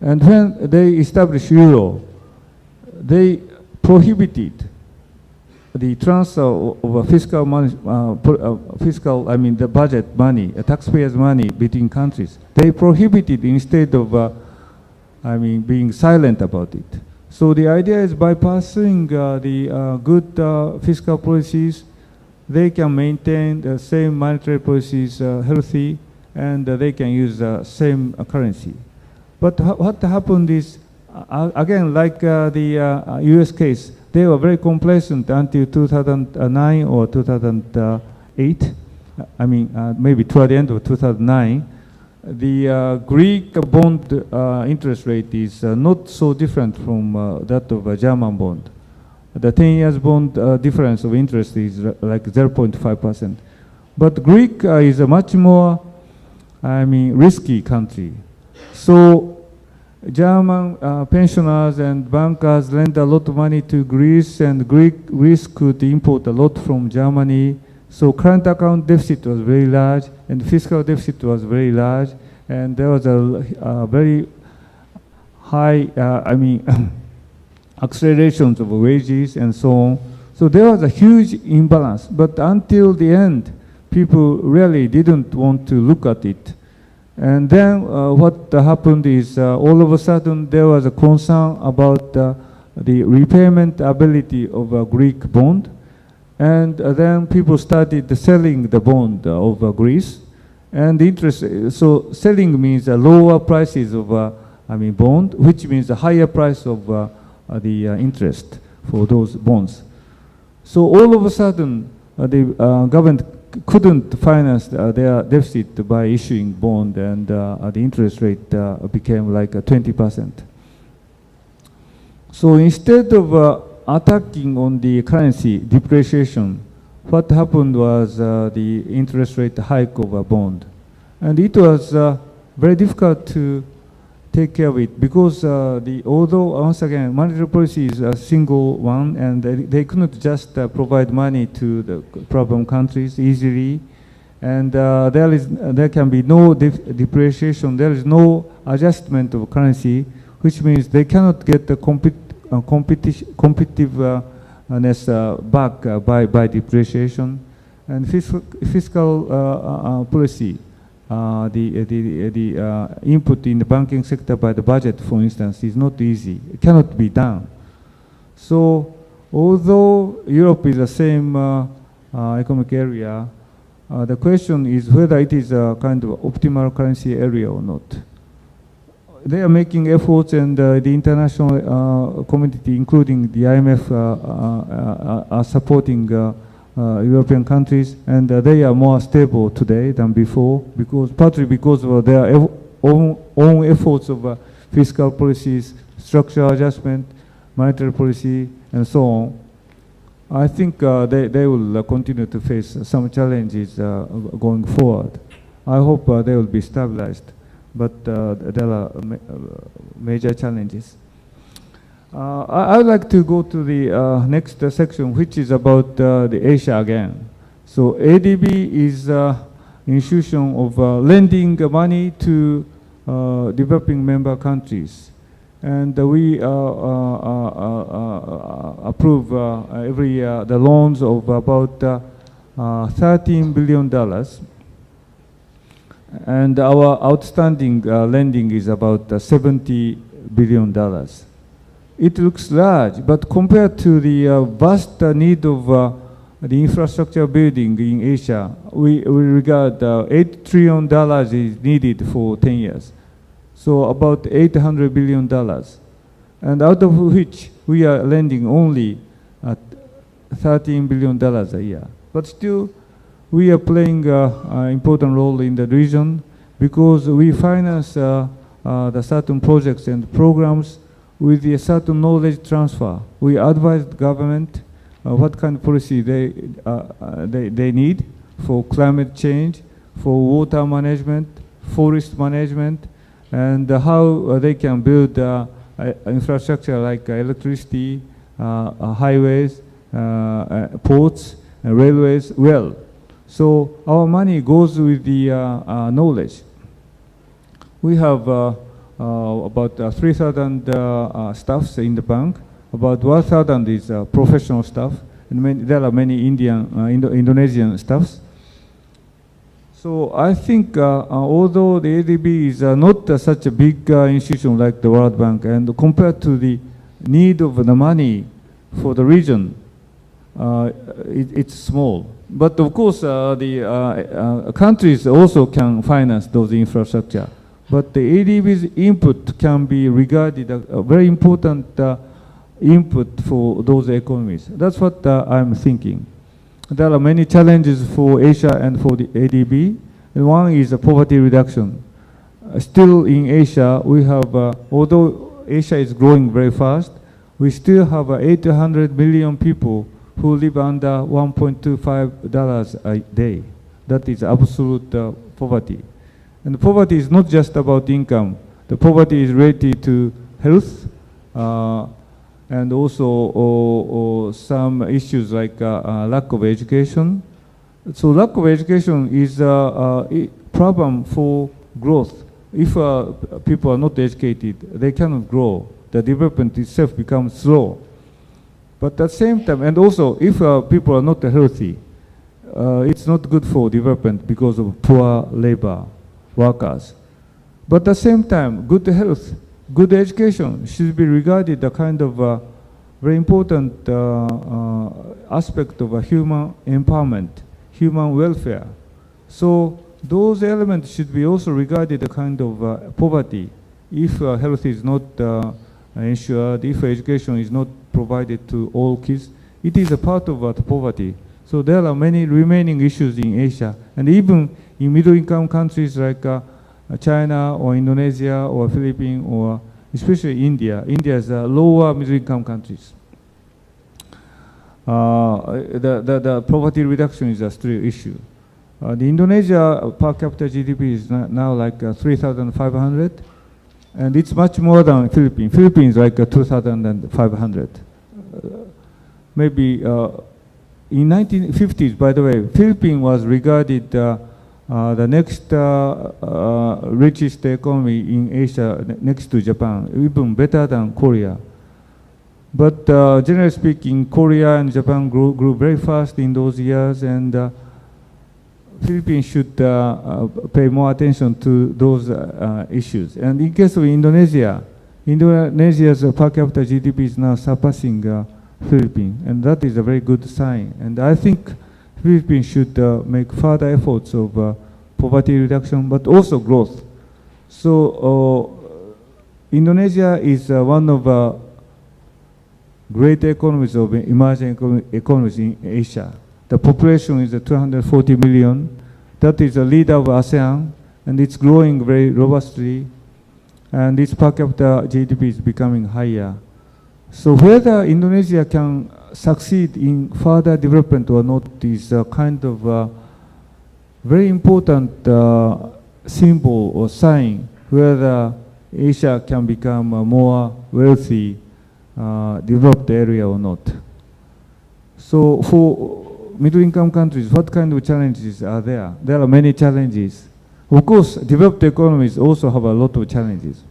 And when they established euro, they prohibited the transfer of fiscal money, the budget money, taxpayers' money between countries. They prohibited instead of, being silent about it. So the idea is by pursuing the good fiscal policies, they can maintain the same monetary policies healthy, and they can use the same currency. But what happened is, again, like the US case, they were very complacent until 2009 or 2008. Maybe toward the end of 2009. The Greek bond interest rate is not so different from that of a German bond. the 10 years bond difference of interest is like 0.5%. But Greek is a much more, risky country. So German pensioners and bankers lend a lot of money to Greece, and Greece could import a lot from Germany. So current account deficit was very large, and fiscal deficit was very large, and there was a very high, accelerations of wages and so on. So there was a huge imbalance, but until the end, people really didn't want to look at it. And then what happened is all of a sudden there was a concern about the repayment ability of a Greek bond, and then people started selling the bond of Greece, and the interest. So selling means lower prices of bond, which means a higher price of the interest for those bonds. So all of a sudden the government couldn't finance their deficit by issuing bond, and the interest rate became like 20%. So instead of attacking on the currency depreciation, what happened was the interest rate hike of a bond. And it was very difficult to take care of it, because although once again monetary policy is a single one, and they couldn't just provide money to the problem countries easily, and there can be no depreciation, there is no adjustment of currency, which means they cannot get the competitiveness back by depreciation. And fiscal policy, the input in the banking sector by the budget, for instance, is not easy. It cannot be done. So although Europe is the same economic area, the question is whether it is a kind of optimal currency area or not. They are making efforts, and the international community, including the IMF, are supporting European countries, and they are more stable today than before, partly because of their own efforts of fiscal policies, structural adjustment, monetary policy, and so on. I think they will continue to face some challenges going forward. I hope they will be stabilized, but there are major challenges. I would like to go to the next section, which is about the Asia again. So ADB is an institution of lending money to developing member countries. And we approve every year the loans of about $13 billion. And our outstanding lending is about $70 billion. It looks large, but compared to the vast need of the infrastructure building in Asia, we regard $8 trillion is needed for 10 years. So about $800 billion. And out of which we are lending only $13 billion a year. But still, we are playing an important role in the region, because we finance the certain projects and programs with a certain knowledge transfer. We advise the government what kind of policy they need for climate change, for water management, forest management, and how they can build infrastructure like electricity, highways, ports, and railways well. So our money goes with the knowledge. We have about 3,000 staffs in the bank. About 1,000 is professional staff, and there are many Indonesian staffs. So I think although the ADB is not such a big institution like the World Bank, and compared to the need of the money for the region, it's small. But of course, the countries also can finance those infrastructure. But the ADB's input can be regarded a very important input for those economies. That's what I'm thinking. There are many challenges for Asia and for the ADB. And one is poverty reduction. Still in Asia, we have, although Asia is growing very fast, we still have 800 million people who live under $1.25 a day. That is absolute poverty. And poverty is not just about income. The poverty is related to health and also some issues like lack of education. So lack of education is a problem for growth. If people are not educated, they cannot grow. The development itself becomes slow. But at the same time, and also if people are not healthy, it's not good for development because of poor labor workers. But at the same time, good health, good education should be regarded a kind of very important aspect of human empowerment, human welfare. So those elements should be also regarded a kind of poverty. If health is not ensured, if education is not provided to all kids, it is a part of poverty. So there are many remaining issues in Asia, and even in middle-income countries like China or Indonesia or Philippines or especially India. India is lower middle-income countries. The poverty reduction is a still issue. The Indonesia per capita GDP is now like 3,500, and it's much more than Philippines. Philippines like 2,500. Maybe in 1950s, by the way, Philippines was regarded the next richest economy in Asia next to Japan, even better than Korea. But generally speaking, Korea and Japan grew very fast in those years, and Philippines should pay more attention to those issues. And in case of Indonesia, Indonesia's per capita GDP is now surpassing Philippines, and that is a very good sign. And I think Philippines should make further efforts of poverty reduction, but also growth. So Indonesia is one of great economies of emerging economies in Asia. The population is 240 million. That is the leader of ASEAN, and it's growing very robustly, and its per capita GDP is becoming higher. So whether Indonesia can succeed in further development or not is a kind of very important symbol or sign whether Asia can become a more wealthy, developed area or not. So for middle-income countries, what kind of challenges are there? There are many challenges. Of course, developed economies also have a lot of challenges.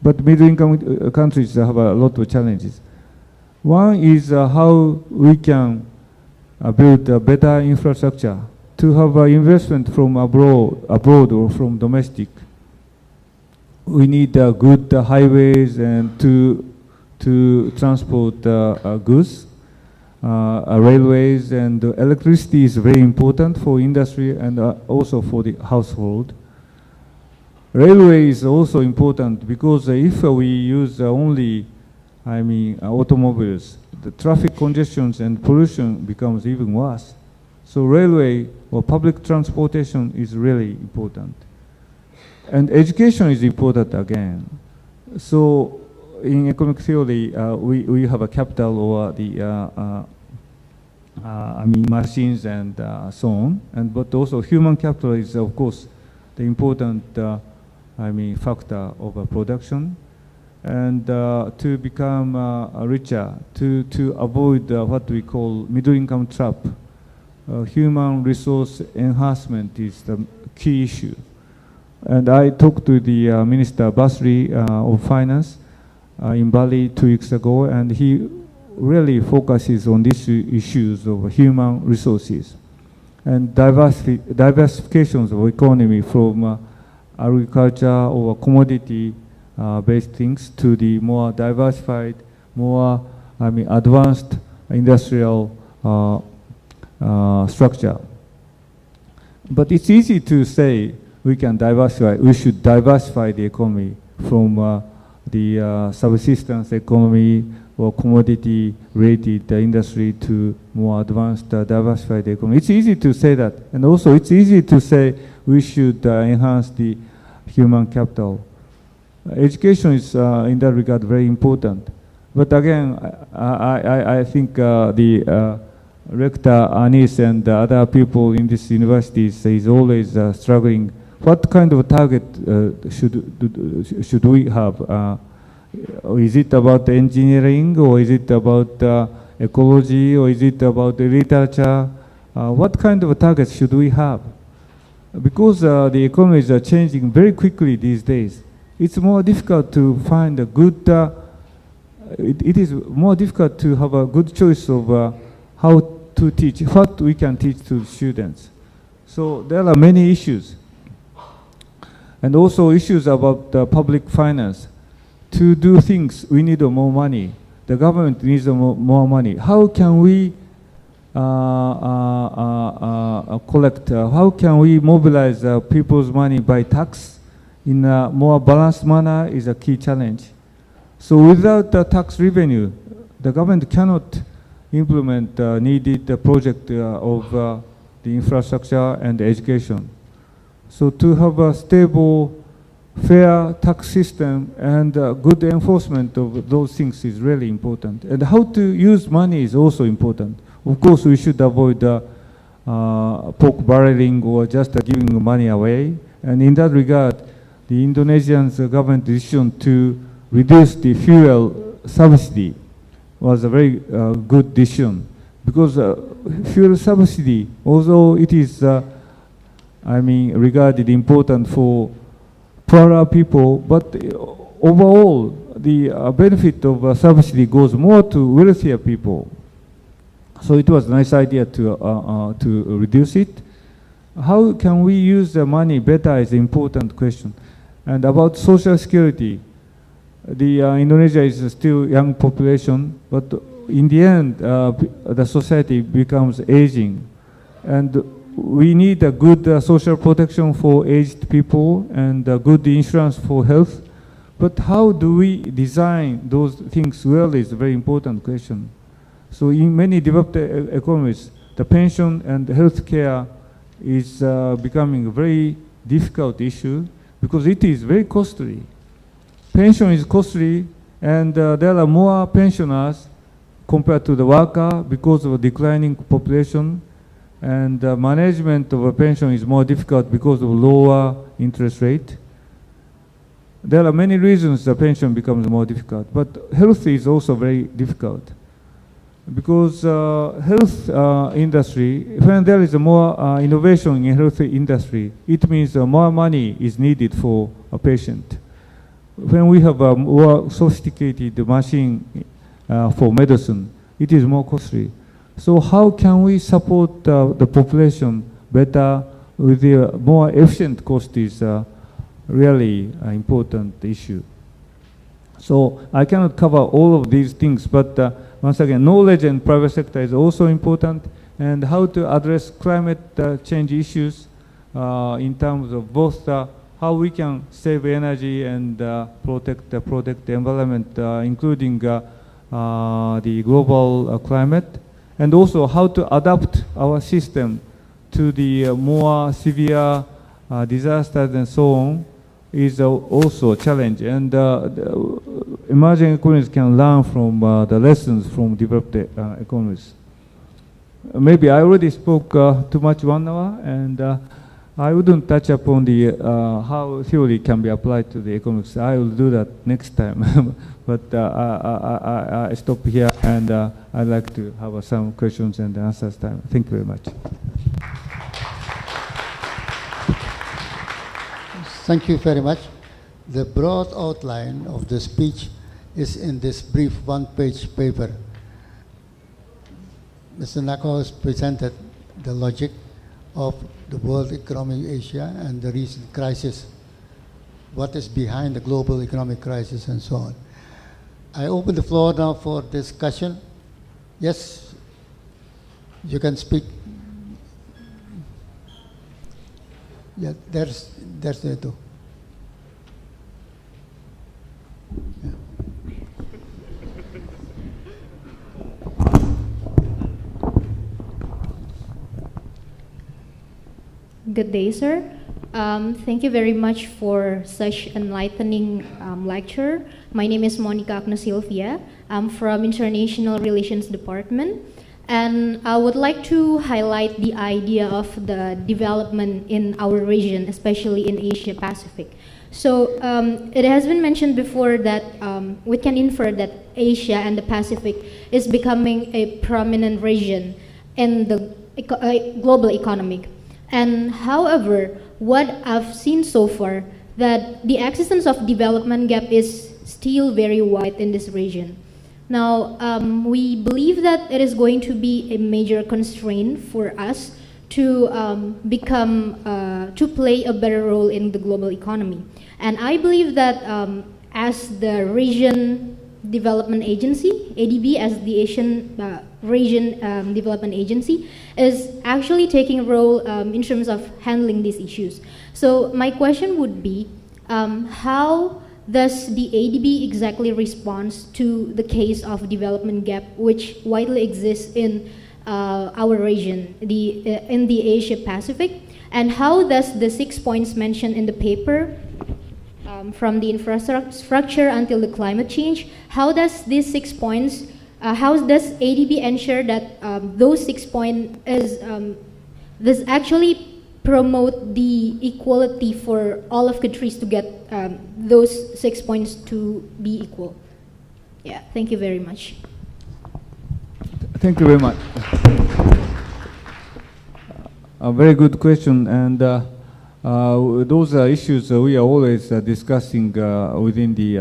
But middle-income countries have a lot of challenges. One is how we can build a better infrastructure to have investment from abroad or from domestic. We need good highways and to transport goods, railways, and electricity is very important for industry and also for the household. Railway is also important because if we use only, automobiles, the traffic congestions and pollution becomes even worse. So railway or public transportation is really important. And education is important again. So in economic theory, we have a capital or the machines and so on. But also human capital is, of course, the important factor of production. And to become richer, to avoid what we call middle-income trap, human resource enhancement is the key issue. And I talked to the Minister Basri of Finance in Bali 2 weeks ago, and he really focuses on these issues of human resources and diversifications of economy from agriculture or commodity-based things to the more diversified, more advanced industrial structure. But it's easy to say we should diversify the economy from the subsistence economy or commodity-related industry to more advanced diversified economy. It's easy to say that. And also it's easy to say we should enhance the human capital. Education is in that regard very important. But again, I think the Rector Anis and the other people in this university is always struggling. What kind of target should we have? Is it about engineering, or is it about ecology, or is it about literature? What kind of targets should we have? Because the economies are changing very quickly these days, it's more difficult to find a good, it is more difficult to have a good choice of how to teach, what we can teach to students. So there are many issues. And also issues about public finance. To do things, we need more money. The government needs more money. How can we collect, how can we mobilize people's money by tax in a more balanced manner is a key challenge. So without tax revenue, the government cannot implement needed project of the infrastructure and education. So to have a stable, fair tax system and good enforcement of those things is really important. And how to use money is also important. Of course, we should avoid pork barreling or just giving money away. And in that regard, the Indonesian government decision to reduce the fuel subsidy was a very good decision. Because fuel subsidy, although it is, regarded important for poorer people, but overall, the benefit of subsidy goes more to wealthier people. So it was a nice idea to reduce it. How can we use the money better is an important question. And about social security, Indonesia is still young population, but in the end, the society becomes aging. And we need a good social protection for aged people and good insurance for health. But how do we design those things well is a very important question. So in many developed economies, the pension and health care is becoming a very difficult issue because it is very costly. Pension is costly, and there are more pensioners compared to the worker because of a declining population, and management of a pension is more difficult because of lower interest rate. There are many reasons the pension becomes more difficult, but health is also very difficult. Because health industry, when there is more innovation in health industry, it means more money is needed for a patient. When we have a more sophisticated machine for medicine, it is more costly. So how can we support the population better with the more efficient cost is really an important issue. So I cannot cover all of these things, but once again, knowledge and private sector is also important, and how to address climate change issues in terms of both how we can save energy and protect the environment, including the global climate, and also how to adapt our system to the more severe disasters and so on is also a challenge. And emerging economies can learn from the lessons from developed economies. Maybe I already spoke too much 1 hour, and I wouldn't touch upon the how theory can be applied to the economics. I will do that next time. But I stop here, and I'd like to have some questions and answers time. Thank you very much. Thank you very much. The broad outline of the speech is in this brief one-page paper. Mr. Nakao has presented the logic of the world economy in Asia and the recent crisis, what is behind the global economic crisis and so on. I open the floor now for discussion. Yes, you can speak. Yeah, there's the two. Yeah. Good day, sir. Thank you very much for such enlightening lecture. My name is Monica Agnes Silvia. I'm from International Relations Department. And I would like to highlight the idea of the development in our region, especially in Asia Pacific. So it has been mentioned before that we can infer that Asia and the Pacific is becoming a prominent region in the global economic. And however, what I've seen so far, that the existence of development gap is still very wide in this region. Now, we believe that it is going to be a major constraint for us to to play a better role in the global economy. And I believe that as the Region Development Agency, ADB, as the Asian Region Development Agency, is actually taking a role in terms of handling these issues. So my question would be, how does the ADB exactly respond to the case of development gap which widely exists in our region, in the Asia Pacific? And how does the 6 points mentioned in the paper, from the infrastructure until the climate change, how does these 6 points, how does ADB ensure that those 6 points this actually promote the equality for all of countries to get those 6 points to be equal? Yeah, thank you very much. Thank you very much. A very good question, and those are issues we are always discussing within the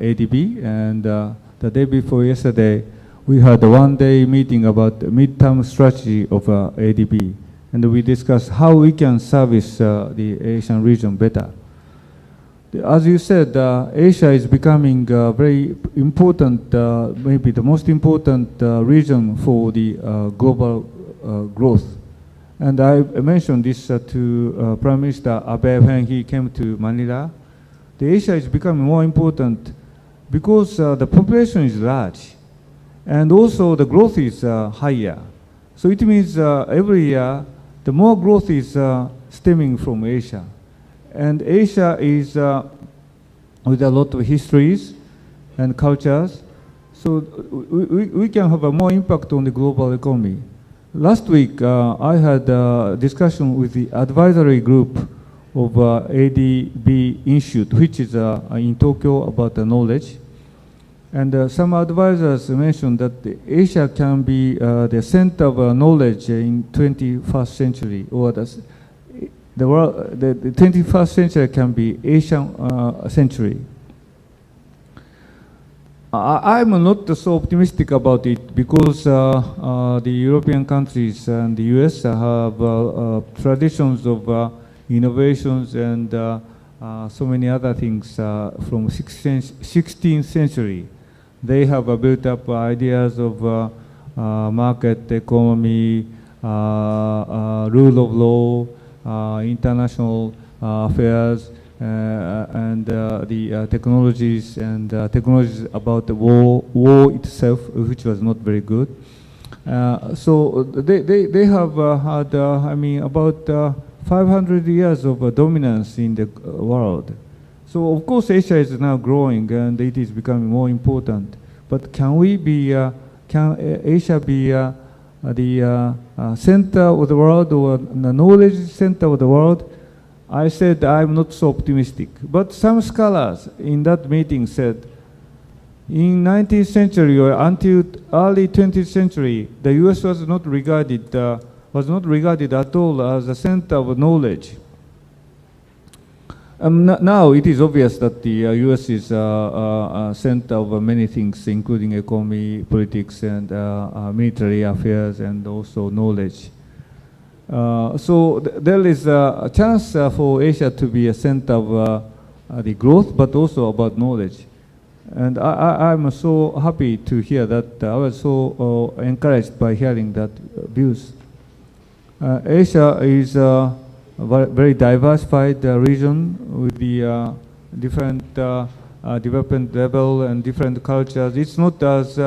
ADB. And the day before yesterday, we had a one-day meeting about the midterm strategy of ADB, and we discussed how we can service the Asian region better. As you said, Asia is becoming very important, maybe the most important region for the global growth. And I mentioned this to Prime Minister Abe when he came to Manila. The Asia is becoming more important because the population is large, and also the growth is higher. So it means every year, the more growth is stemming from Asia. And Asia is with a lot of histories and cultures, so we can have a more impact on the global economy. Last week, I had a discussion with the advisory group of ADB Institute, which is in Tokyo, about the knowledge. And some advisors mentioned that Asia can be the center of knowledge in 21st century, or the 21st century can be Asian century. I'm not so optimistic about it because the European countries and the US have traditions of innovations and so many other things from 16th century. They have built up ideas of market economy, rule of law, international affairs, and the technologies and technologies about the war itself, which was not very good. So they have had, I mean, about 500 years of dominance in the world. So of course Asia is now growing and it is becoming more important. But can we be, can Asia be the center of the world, or the knowledge center of the world? I said I'm not so optimistic. But some scholars in that meeting said, in 19th century or until early 20th century, the US was not regarded at all as a center of knowledge. Now it is obvious that the US is a center of many things, including economy, politics, and military affairs, and also knowledge. So there is a chance for Asia to be a center of the growth, but also about knowledge. And I'm so happy to hear that. I was so encouraged by hearing that views. Asia is a very diversified region with the different development level and different cultures. It's not as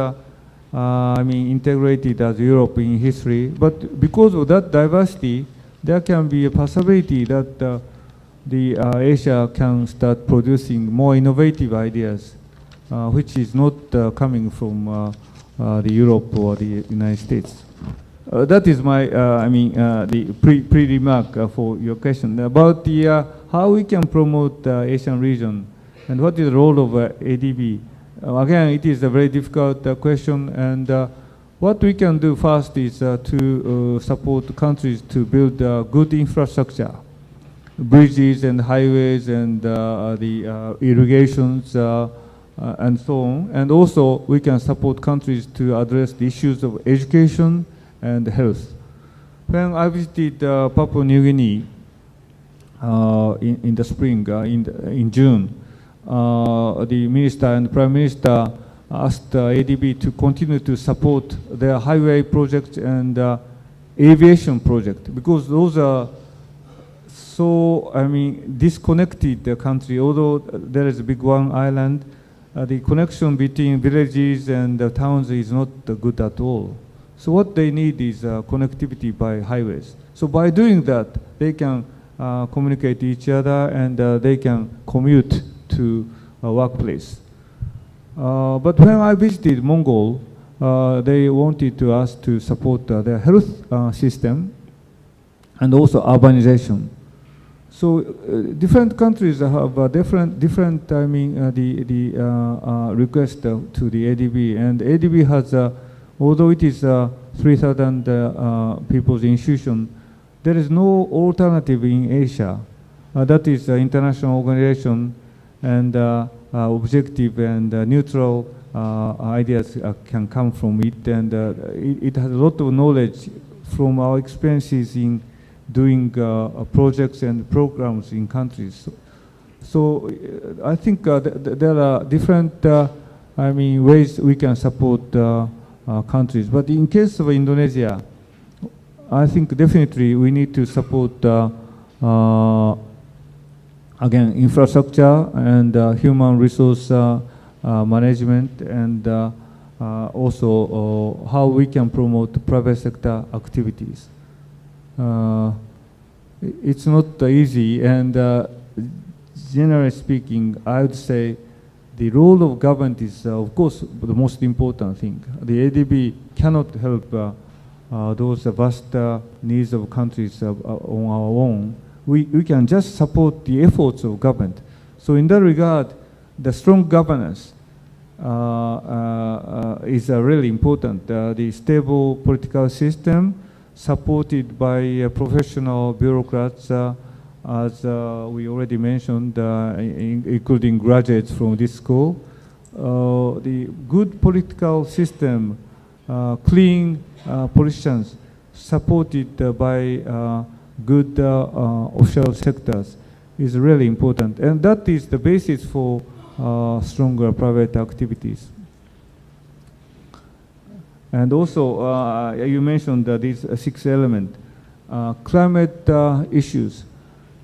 I mean, integrated as Europe in history, but because of that diversity, there can be a possibility that Asia can start producing more innovative ideas, which is not coming from the Europe or the United States. That is my, the pre-remark for your question about how we can promote the Asian region and what is the role of ADB. Again, it is a very difficult question, and what we can do first is to support countries to build good infrastructure, bridges and highways and the irrigations and so on. And also, we can support countries to address the issues of education and health. When I visited Papua New Guinea in the spring, in June, the minister and prime minister asked ADB to continue to support their highway project and aviation project, because those are so, disconnected country. Although there is a big one island, the connection between villages and towns is not good at all. So what they need is connectivity by highways. So by doing that, they can communicate each other and they can commute to a workplace. But when I visited Mongol, they wanted to us to support their health system and also urbanization. So different countries have different request to the ADB, and ADB has, although it is 3,000 people's institution, there is no alternative in Asia. That is international organization, and objective and neutral ideas can come from it, and it has a lot of knowledge from our experiences in doing projects and programs in countries. So I think there are different ways we can support countries. But in case of Indonesia, I think definitely we need to support again, infrastructure and human resource management, and also how we can promote private sector activities. It's not easy, and generally speaking, I would say the role of government is, of course, the most important thing. The ADB cannot help those vast needs of countries on our own. We can just support the efforts of government. So in that regard, the strong governance is really important. The stable political system supported by professional bureaucrats, as we already mentioned, including graduates from this school. The good political system, clean politicians, supported by good official sectors is really important. And that is the basis for stronger private activities. And also, you mentioned these 6 elements. Climate issues.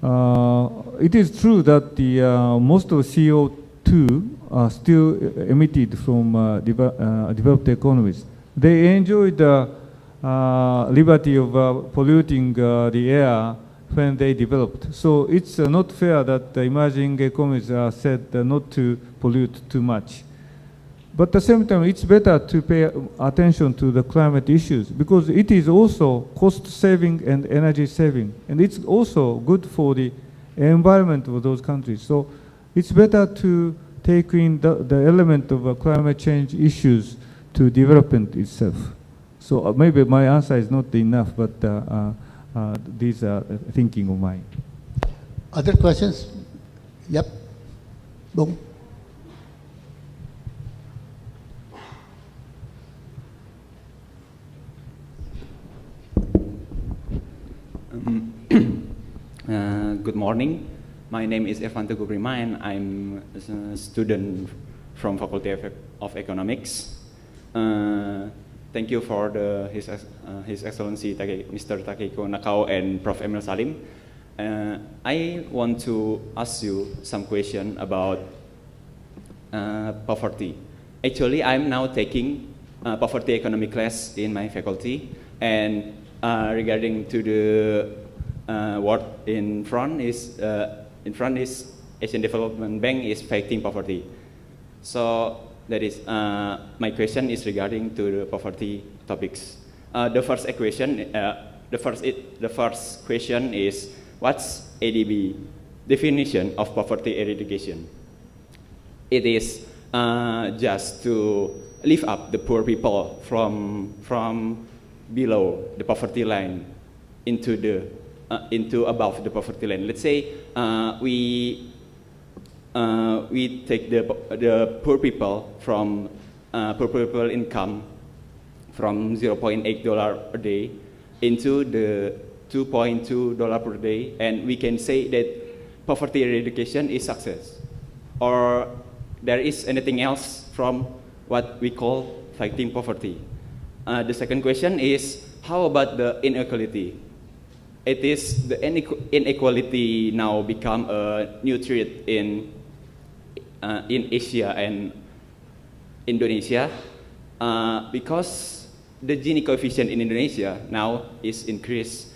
It is true that the most of CO2 are still emitted from developed economies. They enjoy the liberty of polluting the air when they developed. So it's not fair that the emerging economies are said not to pollute too much. But at the same time, it's better to pay attention to the climate issues, because it is also cost saving and energy saving, and it's also good for the environment of those countries. So it's better to take in the element of climate change issues to development itself. So maybe my answer is not enough, but these are thinking of mine. Other questions? Yep. Bong. Good morning. My name is Evan Teguh Prima, and I'm a student from Faculty of Economics. Thank you for His Excellency Mr. Takehiko Nakao and Prof. Emil Salim. I want to ask you some question about poverty. Actually, I'm now taking poverty economic class in my faculty, and regarding to the word in front is Asian Development Bank is fighting poverty. So that is my question is regarding to the poverty topics. The first question is what's ADB definition of poverty eradication? It is just to lift up the poor people from below the poverty line into above the poverty line. Let's say we take the poor people from poor people income from $0.8 a day into the $2.2 per day, and we can say that poverty eradication is success. Or there is anything else from what we call fighting poverty. The second question is, how about the inequality? It is the inequality now become a new threat in Asia and Indonesia because the Gini coefficient in Indonesia now is increased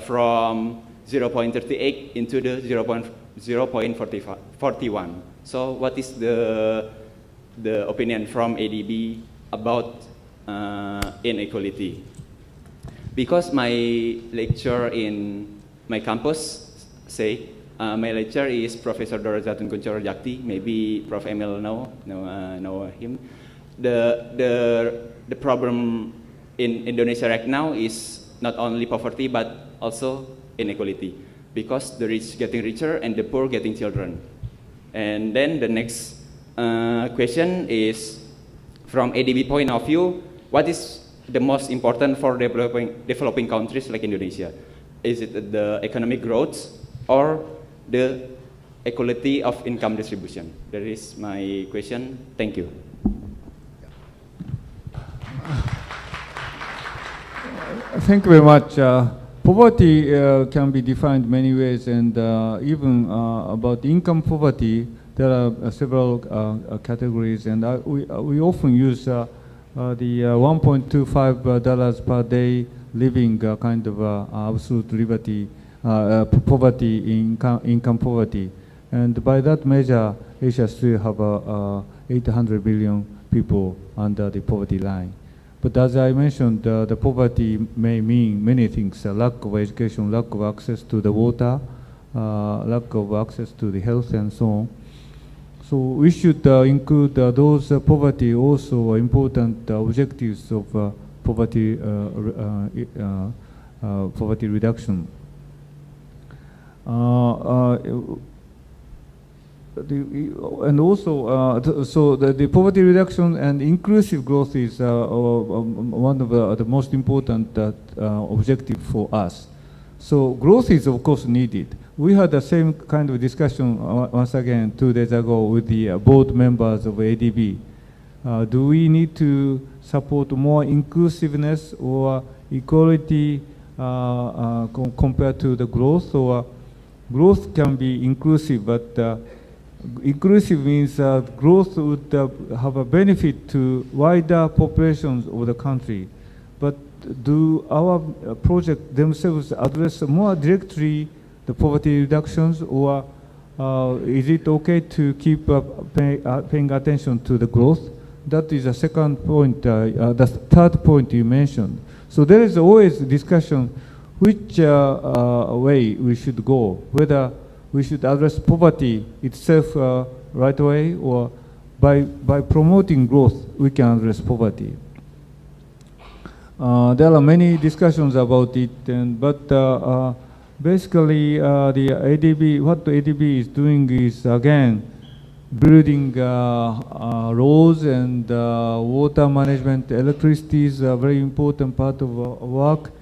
from 0.38 into the 0.41. So what is the opinion from ADB about inequality? Because my lecture in my campus say, my lecturer is Professor Dorazatun Kuncoro Jakti. Maybe Prof. Emil know him. The problem in Indonesia right now is not only poverty but also inequality, because the rich getting richer and the poor getting children. And then the next question is, from ADB point of view, what is the most important for developing countries like Indonesia? Is it the economic growth or the equality of income distribution? That is my question. Thank you. Thank you very much. Poverty can be defined many ways, and even about income poverty, there are several categories, and we often use the $1.25 per day living kind of absolute poverty, income poverty. And by that measure, Asia still have 800 billion people under the poverty line. But as I mentioned, the poverty may mean many things: lack of education, lack of access to the water, lack of access to the health, and so on. So we should include those poverty also important objectives of poverty reduction. And also, so the poverty reduction and inclusive growth is one of the most important objective for us. So growth is of course needed. We had the same kind of discussion once again 2 days ago with the board members of ADB. Do we need to support more inclusiveness or equality compared to the growth? Or growth can be inclusive, but inclusive means growth would have a benefit to wider populations of the country. But do our projects themselves address more directly the poverty reductions, or is it okay to keep paying attention to the growth? That is the second point, the third point you mentioned. So there is always discussion which way we should go, whether we should address poverty itself right away, or by promoting growth we can address poverty. There are many discussions about it, but basically the ADB, what the ADB is doing is again building roads and water management. Electricity is a very important part of our work.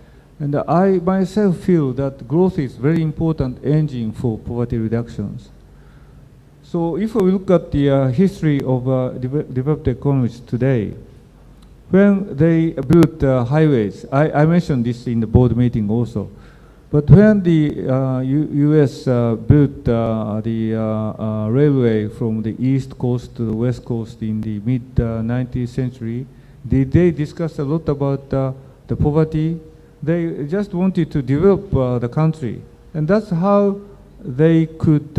And I myself feel that growth is very important engine for poverty reductions. So if we look at the history of developed economies today, when they built highways, I mentioned this in the board meeting also, but when the US built the railway from the east coast to the west coast in the mid-19th century, they discussed a lot about the poverty. They just wanted to develop the country, And that's how they could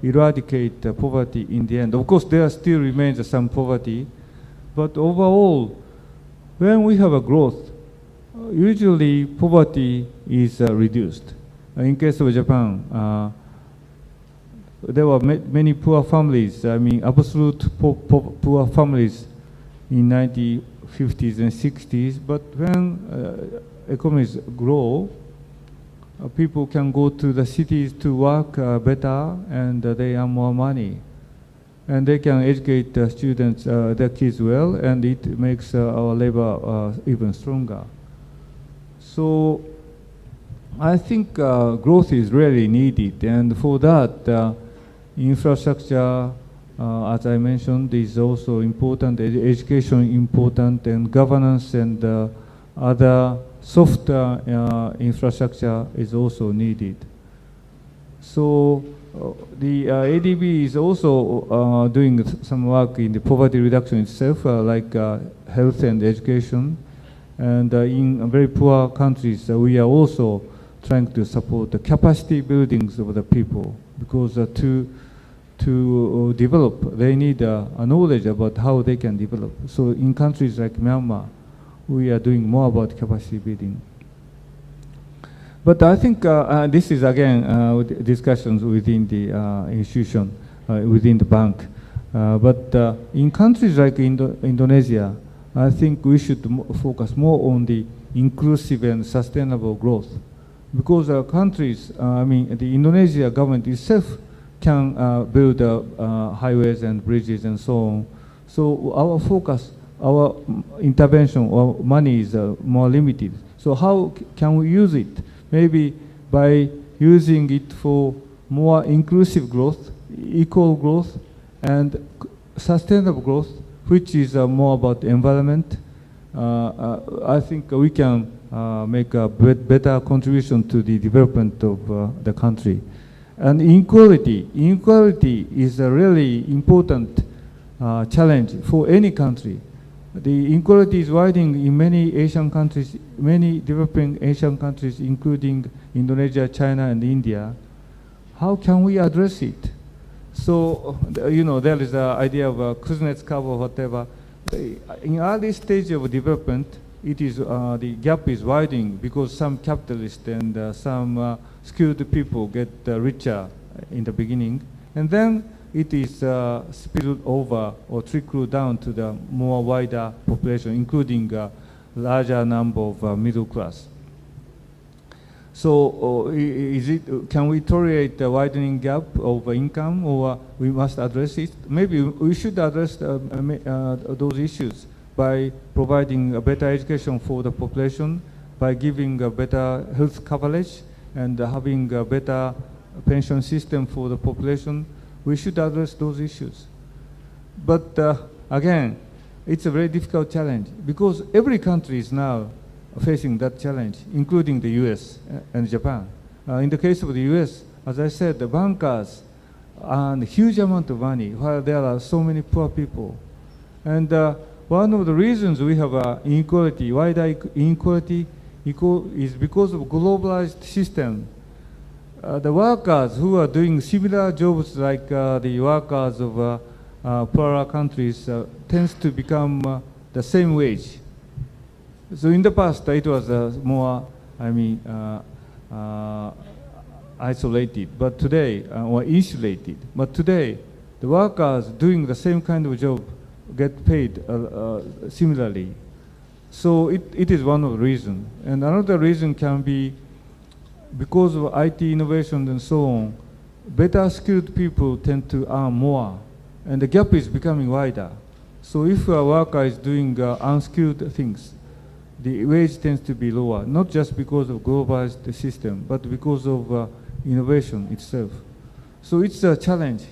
eradicate poverty in the end. Of course, there still remains some poverty, but overall, when we have a growth, usually poverty is reduced. In case of Japan, there were many poor families, absolute poor families in 1950s and 60s, but when economies grow, people can go to the cities to work better, and they earn more money. And they can educate the students, their kids well, and it makes our labor even stronger. So I think growth is really needed, and for that, infrastructure, as I mentioned, is also important, education important, and governance and other soft infrastructure is also needed. So the ADB is also doing some work in the poverty reduction itself, like health and education. And in very poor countries, we are also trying to support the capacity buildings of the people, because to develop, they need a knowledge about how they can develop. So in countries like Myanmar, we are doing more about capacity building. But I think this is again discussions within the institution, within the bank. But in countries like Indonesia, I think we should focus more on the inclusive and sustainable growth. Because countries, the Indonesia government itself can build highways and bridges and so on. So our focus, our intervention, our money is more limited. So how can we use it? Maybe by using it for more inclusive growth, equal growth, and sustainable growth, which is more about the environment. I think we can make a better contribution to the development of the country. And inequality is a really important challenge for any country. The inequality is widening in many Asian countries, many developing Asian countries, including Indonesia, China, and India. How can we address it? So, there is the idea of a Kuznets curve or whatever. In early stage of development, it is the gap is widening because some capitalists and some skilled people get richer in the beginning, and then it is spilled over or trickled down to the more wider population, including a larger number of middle class. So can we tolerate the widening gap of income, or we must address it? Maybe we should address those issues by providing a better education for the population, by giving a better health coverage, and having a better pension system for the population. We should address those issues. But again, it's a very difficult challenge, because every country is now facing that challenge, including the US and Japan. In the case of the US, as I said, the bankers earn a huge amount of money while there are so many poor people. And one of the reasons we have inequality, wider inequality, is because of globalized system. The workers who are doing similar jobs like the workers of poorer countries tends to become the same wage. So in the past, it was more, isolated, but today, or insulated. But today, the workers doing the same kind of job get paid similarly. So it is one of the reasons. And another reason can be because of IT innovation and so on, better skilled people tend to earn more, and the gap is becoming wider. So if a worker is doing unskilled things, the wage tends to be lower, not just because of globalized system, but because of innovation itself. So it's a challenge.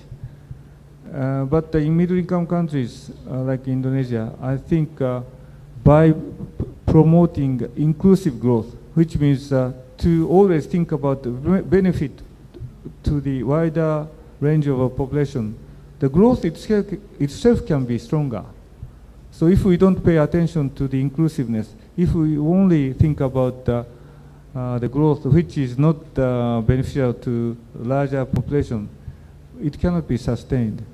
But in middle-income countries like Indonesia, I think by promoting inclusive growth, which means to always think about the benefit to the wider range of a population, the growth itself can be stronger. So if we don't pay attention to the inclusiveness, if we only think about the growth which is not beneficial to larger population, it cannot be sustained.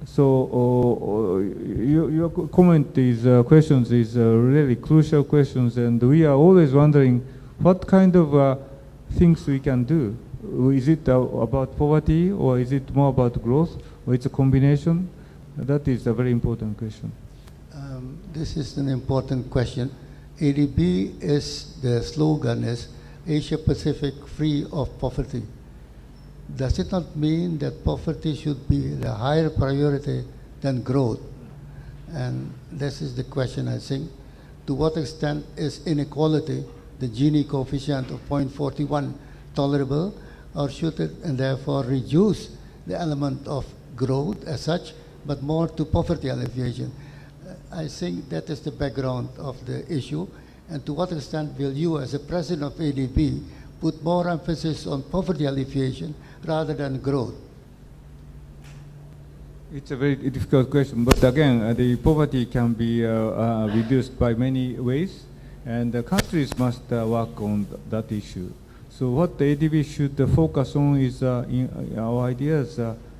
So your comment is questions is really crucial questions, and we are always wondering what kind of things we can do. Is it about poverty, or is it more about growth, or it's a combination? That is a very important question. This is an important question. ADB is, the slogan is Asia Pacific free of poverty. Does it not mean that poverty should be the higher priority than growth? And this is the question, I think. To what extent is inequality, the Gini coefficient of 0.41, tolerable, or should it and therefore reduce the element of growth as such, but more to poverty alleviation? I think that is the background of the issue. And to what extent will you, as a president of ADB, put more emphasis on poverty alleviation rather than growth? It's a very difficult question, but again, the poverty can be reduced by many ways, and the countries must work on that issue. So what the ADB should focus on is, in our ideas,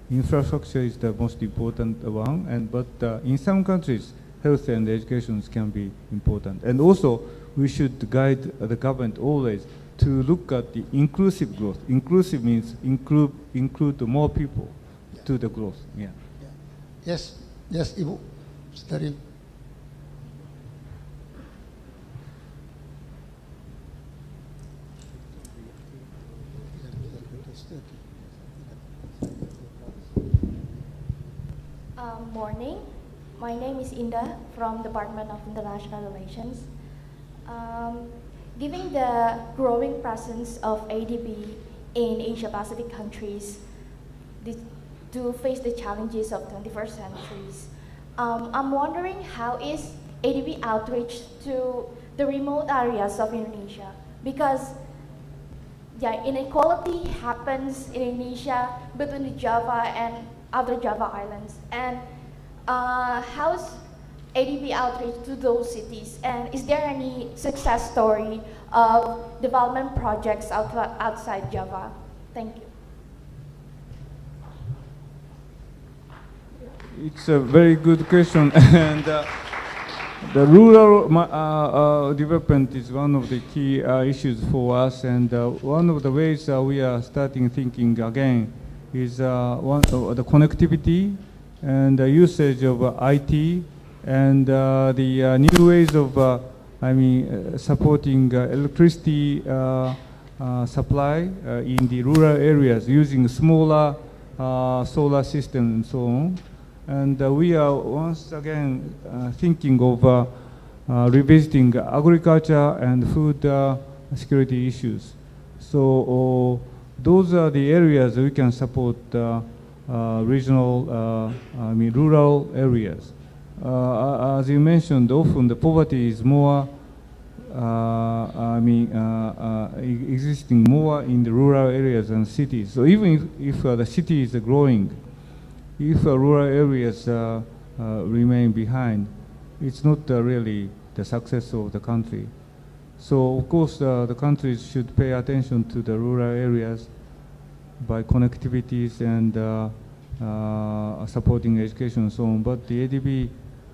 infrastructure is the most important one, but in some countries, health and education can be important. And also, we should guide the government always to look at the inclusive growth. Inclusive means include more people to the growth. Yeah. Yes, yes, Ibu. Study. Morning. My name is Indah from Department of International Relations. Given the growing presence of ADB in Asia Pacific countries to face the challenges of 21st centuries, I'm wondering how is ADB outreach to the remote areas of Indonesia? Because inequality happens in Indonesia between the Java and other Java islands. And how's ADB outreach to those cities? And is there any success story of development projects outside Java? Thank you. It's a very good question, and the rural development is one of the key issues for us, and one of the ways we are starting thinking again is the connectivity and the usage of IT and the new ways of supporting electricity supply in the rural areas using smaller solar system and so on. And we are once again thinking of revisiting agriculture and food security issues. So those are the areas we can support regional, rural areas. As you mentioned, often the poverty is more, existing more in the rural areas than cities. So even if the city is growing, if rural areas remain behind, it's not really the success of the country. So of course the countries should pay attention to the rural areas by connectivities and supporting education and so on. But the ADB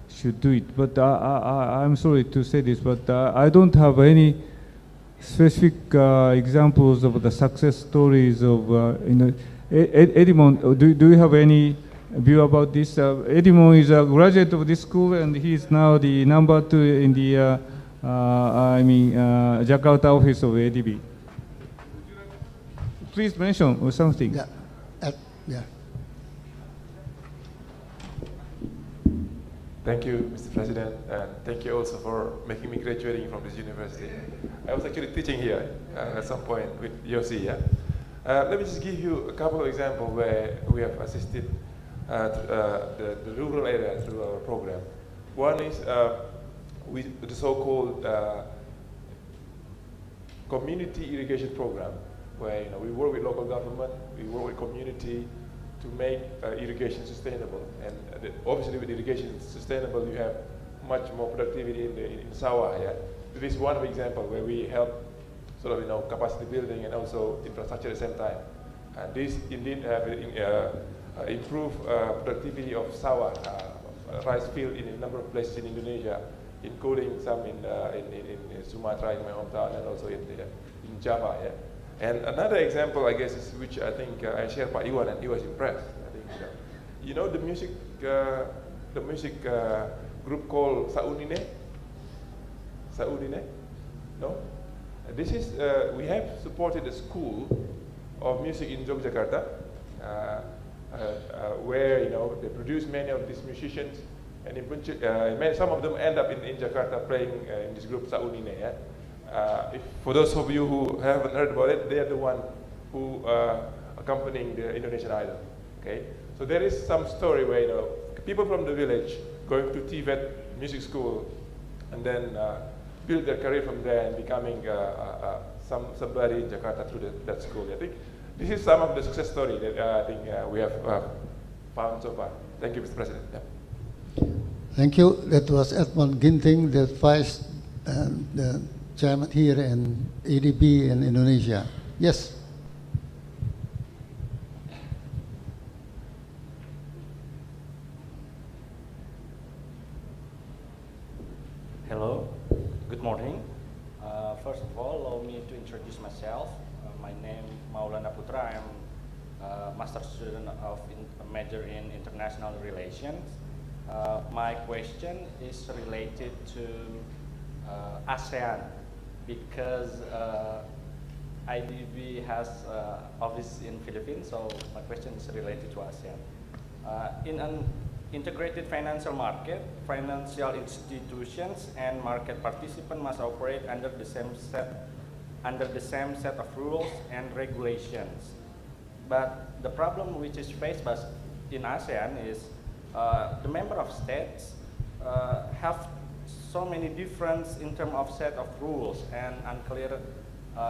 should do it. But I'm sorry to say this, but I don't have any specific examples of the success stories of, Edmond, do you have any view about this? Edmond is a graduate of this school, and he is now the number 2 in the Jakarta office of ADB. Please mention something. Yeah. Yeah. Thank you, Mr. President, and thank you also for making me graduating from this university. I was actually teaching here at some point with Yossi. Yeah? Let me just give you a couple of examples where we have assisted the rural area through our program. One is the so-called community irrigation program, where we work with local government, we work with community to make irrigation sustainable. And obviously with irrigation sustainable, you have much more productivity in sawah. Yeah? This is one example where we help sort of capacity building and also infrastructure at the same time. And this indeed have improved productivity of sawah, rice field in a number of places in Indonesia, including some in Sumatra, in my hometown, and also in Java. Yeah? And another example, I guess, is which I think I shared by Iwan, and he was impressed. I think, the music group called Saunine? Saunine? No? This is, we have supported a school of music in Yogyakarta, where they produce many of these musicians, and some of them end up in Jakarta playing in this group Saunine. Yeah? For those of you who haven't heard about it, they are the one who accompanying the Indonesian Idol. Okay, so there is some story where people from the village going to Tibet music school, and then build their career from there and becoming somebody in Jakarta through that school. I think this is some of the success story that I think we have found so far. Thank you, Mr. President. Yeah. Thank you. That was Edmond Ginting, the Vice the Chairman here in ADB in Indonesia. Yes. Hello, good morning. First of all, allow me to introduce myself. My name is Maulana Putra. I am a master student of major in international relations. My question is related to ASEAN, because IDB has office in Philippines, so my question is related to ASEAN. In an integrated financial market, financial institutions and market participants must operate under the same set of rules and regulations. But the problem which is faced by in ASEAN is the member of states have so many difference in terms of set of rules and unclear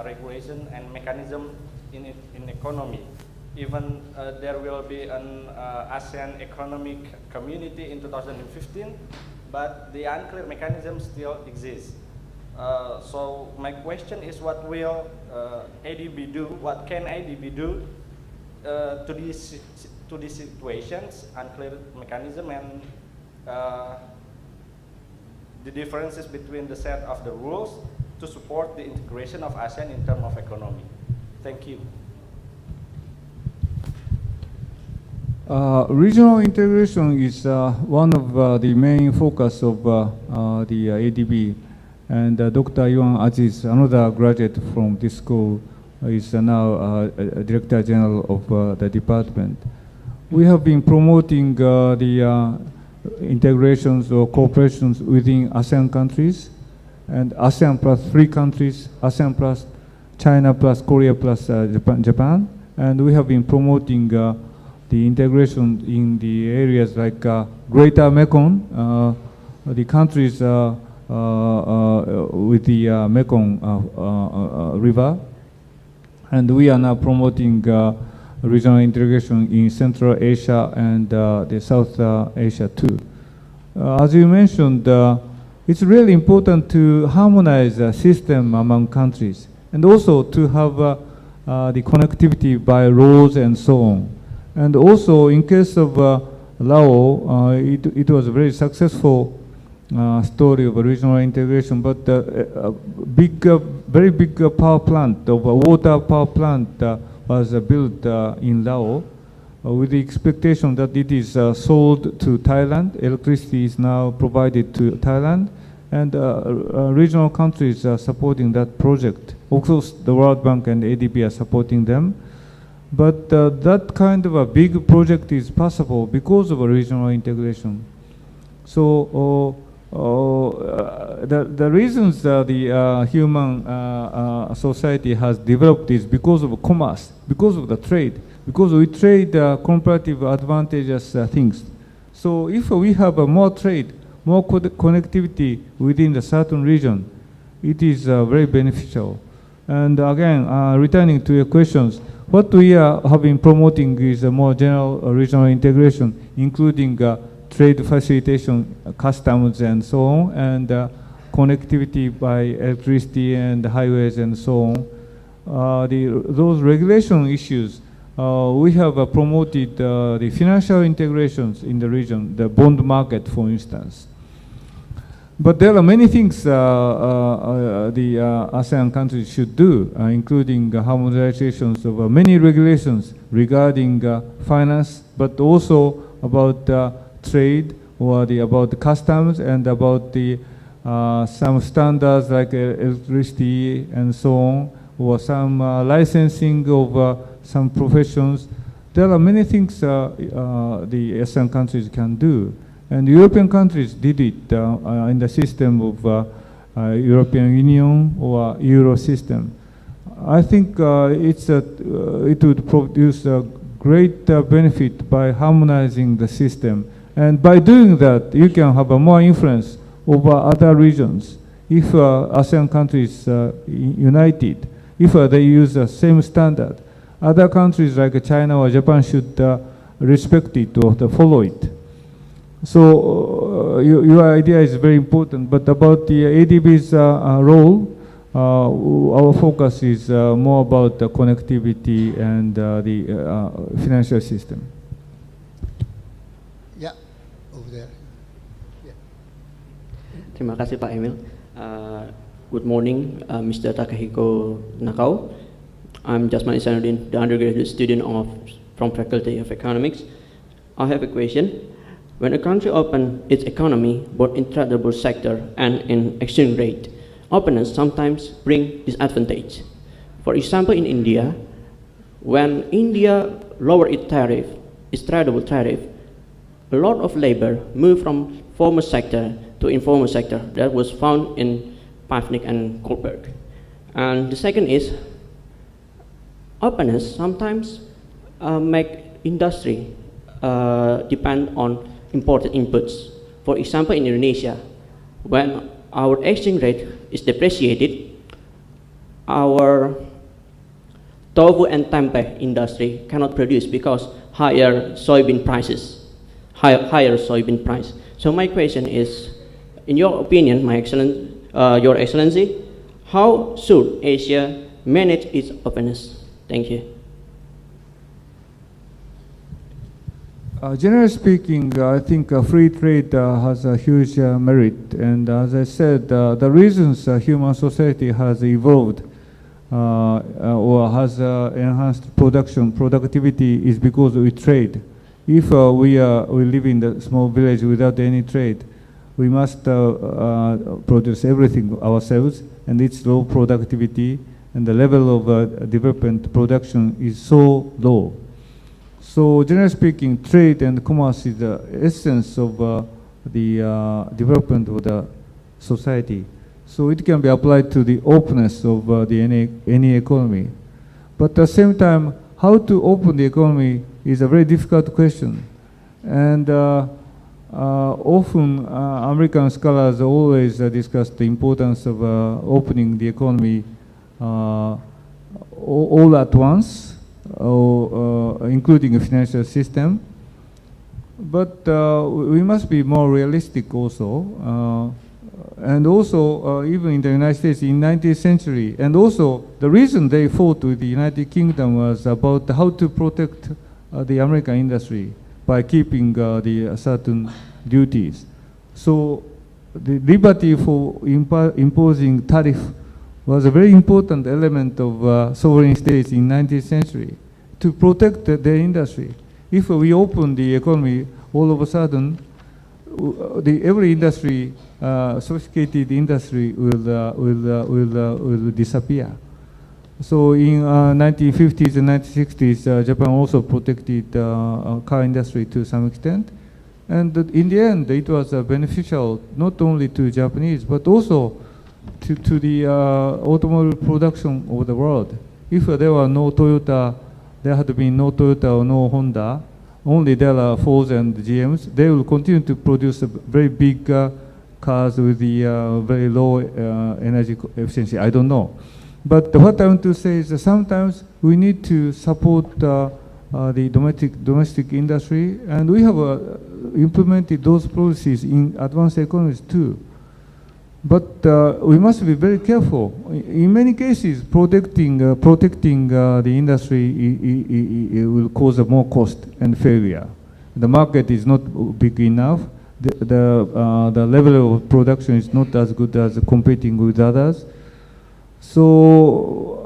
regulation and mechanism in economy. Even there will be an ASEAN economic community in 2015, but the unclear mechanism still exists. So my question is, what will ADB do? What can ADB do to these situations, unclear mechanism, and the differences between the set of the rules to support the integration of ASEAN in terms of economy? Thank you. Regional integration is one of the main focus of the ADB, and Dr. Yuan Aziz, another graduate from this school, is now Director General of the department. We have been promoting the integrations or cooperations within ASEAN countries, and ASEAN plus 3 countries, ASEAN plus China plus Korea plus Japan, and we have been promoting the integration in the areas like Greater Mekong, the countries with the Mekong River, and we are now promoting regional integration in Central Asia and the South Asia too. As you mentioned, it's really important to harmonize the system among countries, and also to have the connectivity by roads and so on. And also, in case of Laos, it was a very successful story of regional integration, but a very big power plant, a water power plant was built in Laos with the expectation that it is sold to Thailand. Electricity is now provided to Thailand, and regional countries are supporting that project. Also, the World Bank and ADB are supporting them. But that kind of a big project is possible because of a regional integration. So the reasons the human society has developed is because of commerce, because of the trade, because we trade comparative advantageous things. So if we have more trade, more connectivity within the certain region, it is very beneficial. And again, returning to your questions, what we have been promoting is a more general regional integration, including trade facilitation, customs, and so on. And connectivity by electricity and highways and so on. Those regulation issues, we have promoted the financial integrations in the region, the bond market, for instance. But there are many things the ASEAN countries should do, including harmonizations of many regulations regarding finance, but also about trade, or about the customs, and about some standards like electricity and so on, or some licensing of some professions. There are many things the ASEAN countries can do. And European countries did it in the system of European Union or Euro system. I think it would produce a great benefit by harmonizing the system. And by doing that, you can have a more influence over other regions. If ASEAN countries united, if they use the same standard, other countries like China or Japan should respect it or follow it. So your idea is very important, but about the ADB's role, our focus is more about the connectivity and the financial system. Yeah, over there. Yeah. Terima kasih Pak Emil. Good morning, Mr. Takehiko Nakao. I'm Jasmine Isanuddin, the undergraduate student from Faculty of Economics. I have a question. When a country opens its economy, both in tradable sector and in exchange rate, openness sometimes bring disadvantage. For example, in India, when India lowered its tariff, its tradable tariff, a lot of labor moved from formal sector to informal sector that was found in Pavnik and Kohlberg. And the second is, openness sometimes make industry depend on imported inputs. For example, in Indonesia, when our exchange rate is depreciated, our tofu and tempeh industry cannot produce because higher soybean prices, higher soybean price. So my question is, in your opinion, Your Excellency, how should Asia manage its openness? Thank you. Generally speaking, I think free trade has a huge merit, and as I said, the reasons human society has evolved or has enhanced productivity is because we trade. If we live in the small village without any trade, we must produce everything ourselves, and it's low productivity, and the level of development production is so low. So generally speaking, trade and commerce is the essence of the development of the society. So it can be applied to the openness of any economy. But at the same time, how to open the economy is a very difficult question. And often American scholars always discuss the importance of opening the economy all at once, including a financial system. But we must be more realistic also. And also, even in the United States in 19th century, and also the reason they fought with the United Kingdom was about how to protect the American industry by keeping the certain duties. So the liberty for imposing tariff was a very important element of sovereign states in 19th century to protect their industry. If we open the economy, all of a sudden, every industry, sophisticated industry, will disappear. So in 1950s and 1960s, Japan also protected car industry to some extent. And in the end, it was beneficial not only to Japanese, but also to the automobile production of the world. If there were no Toyota, there had been no Toyota or no Honda, only there are Fords and GMs, they will continue to produce very big cars with the very low energy efficiency. I don't know. But what I want to say is that sometimes we need to support the domestic industry, and we have implemented those policies in advanced economies too. But we must be very careful. In many cases, protecting the industry it will cause more cost and failure. The market is not big enough. The level of production is not as good as competing with others. So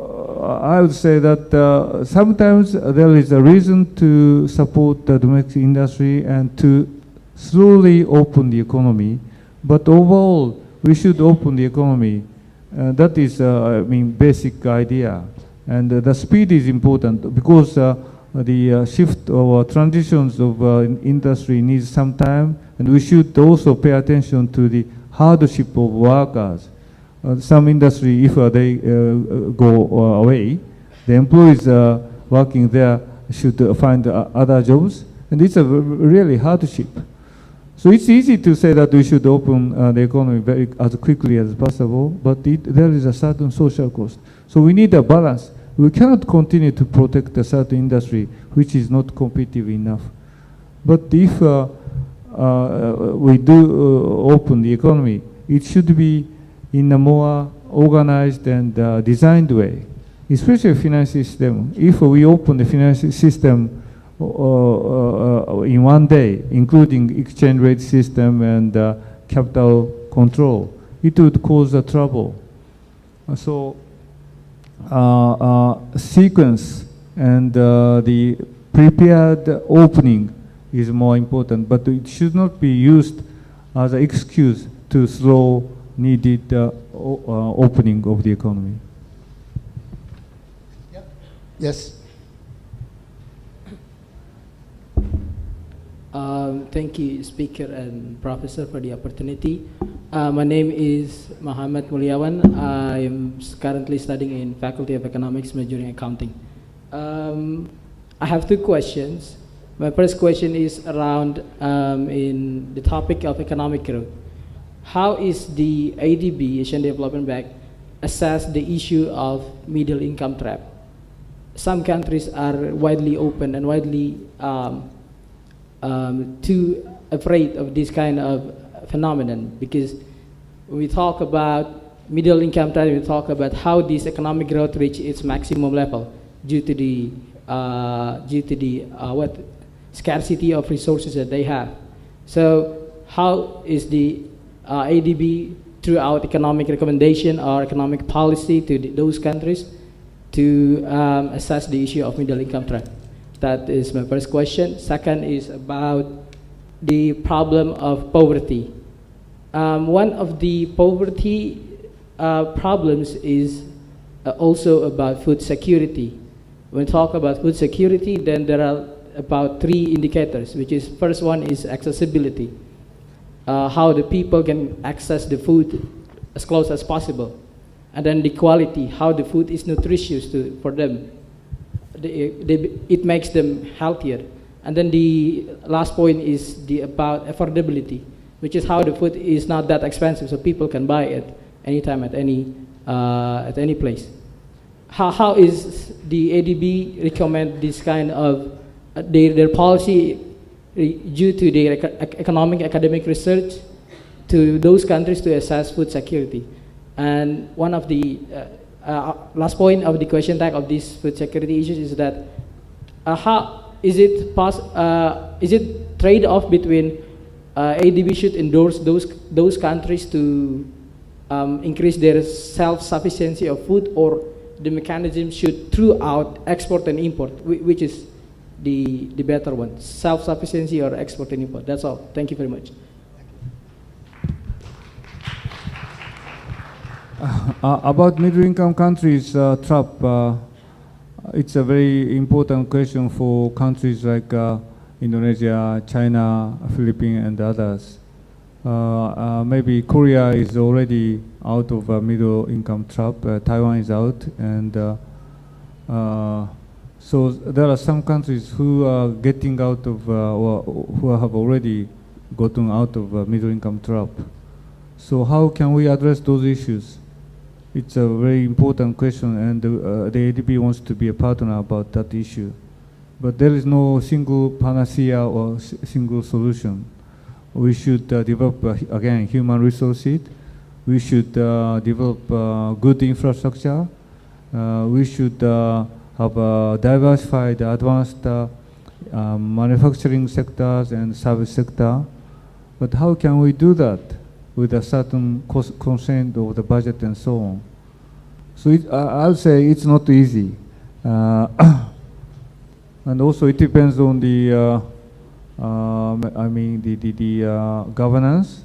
I would say that sometimes there is a reason to support the domestic industry and to slowly open the economy. But overall, we should open the economy. That is, basic idea. And the speed is important because the shift or transitions of industry needs some time, and we should also pay attention to the hardship of workers. Some industry, if they go away, the employees working there should find other jobs, and it's a really hardship. So it's easy to say that we should open the economy as quickly as possible, but there is a certain social cost. So we need a balance. We cannot continue to protect a certain industry which is not competitive enough. But if we do open the economy, it should be in a more organized and designed way, especially financial system. If we open the financial system in one day, including exchange rate system and capital control, it would cause a trouble. So sequence and the prepared opening is more important, but it should not be used as an excuse to slow needed opening of the economy. Yes. Thank you, Speaker and Professor, for the opportunity. My name is Muhammad Mulyawan. I am currently studying in Faculty of Economics, majoring accounting. I have two questions. My first question is around in the topic of economic growth. How is the ADB, Asian Development Bank, assess the issue of middle income trap? Some countries are widely open and widely too afraid of this kind of phenomenon, because when we talk about middle income trap, we talk about how this economic growth reach its maximum level due to the scarcity of resources that they have. So how is the ADB throughout economic recommendation or economic policy to those countries to assess the issue of middle income trap? That is my first question. Second is about the problem of poverty. One of the poverty problems is also about food security. When we talk about food security, then there are about three indicators, which is first one is accessibility. How the people can access the food as close as possible. And then the quality, how the food is nutritious for them. It makes them healthier. And then the last point is about affordability, which is how the food is not that expensive, so people can buy it anytime at any place. How is the ADB recommend this kind of their policy due to their economic academic research to those countries to assess food security? And one of the last point of the question tag of these food security issues is that how is it trade-off between ADB should endorse those countries to increase their self-sufficiency of food, or the mechanism should throughout export and import, which is the better one, self-sufficiency or export and import? That's all. Thank you very much. About middle-income countries trap, it's a very important question for countries like Indonesia, China, Philippines, and others. Maybe Korea is already out of a middle-income trap. Taiwan is out, and so there are some countries who are getting out of, or who have already gotten out of a middle-income trap. So how can we address those issues? It's a very important question, and the ADB wants to be a partner about that issue. But there is no single panacea or single solution. We should develop, again, human resources, we should develop good infrastructure. We should have diversified, advanced manufacturing sectors and service sector. But how can we do that with a certain constraint of the budget and so on? So I'll say it's not easy. And also it depends on the, governance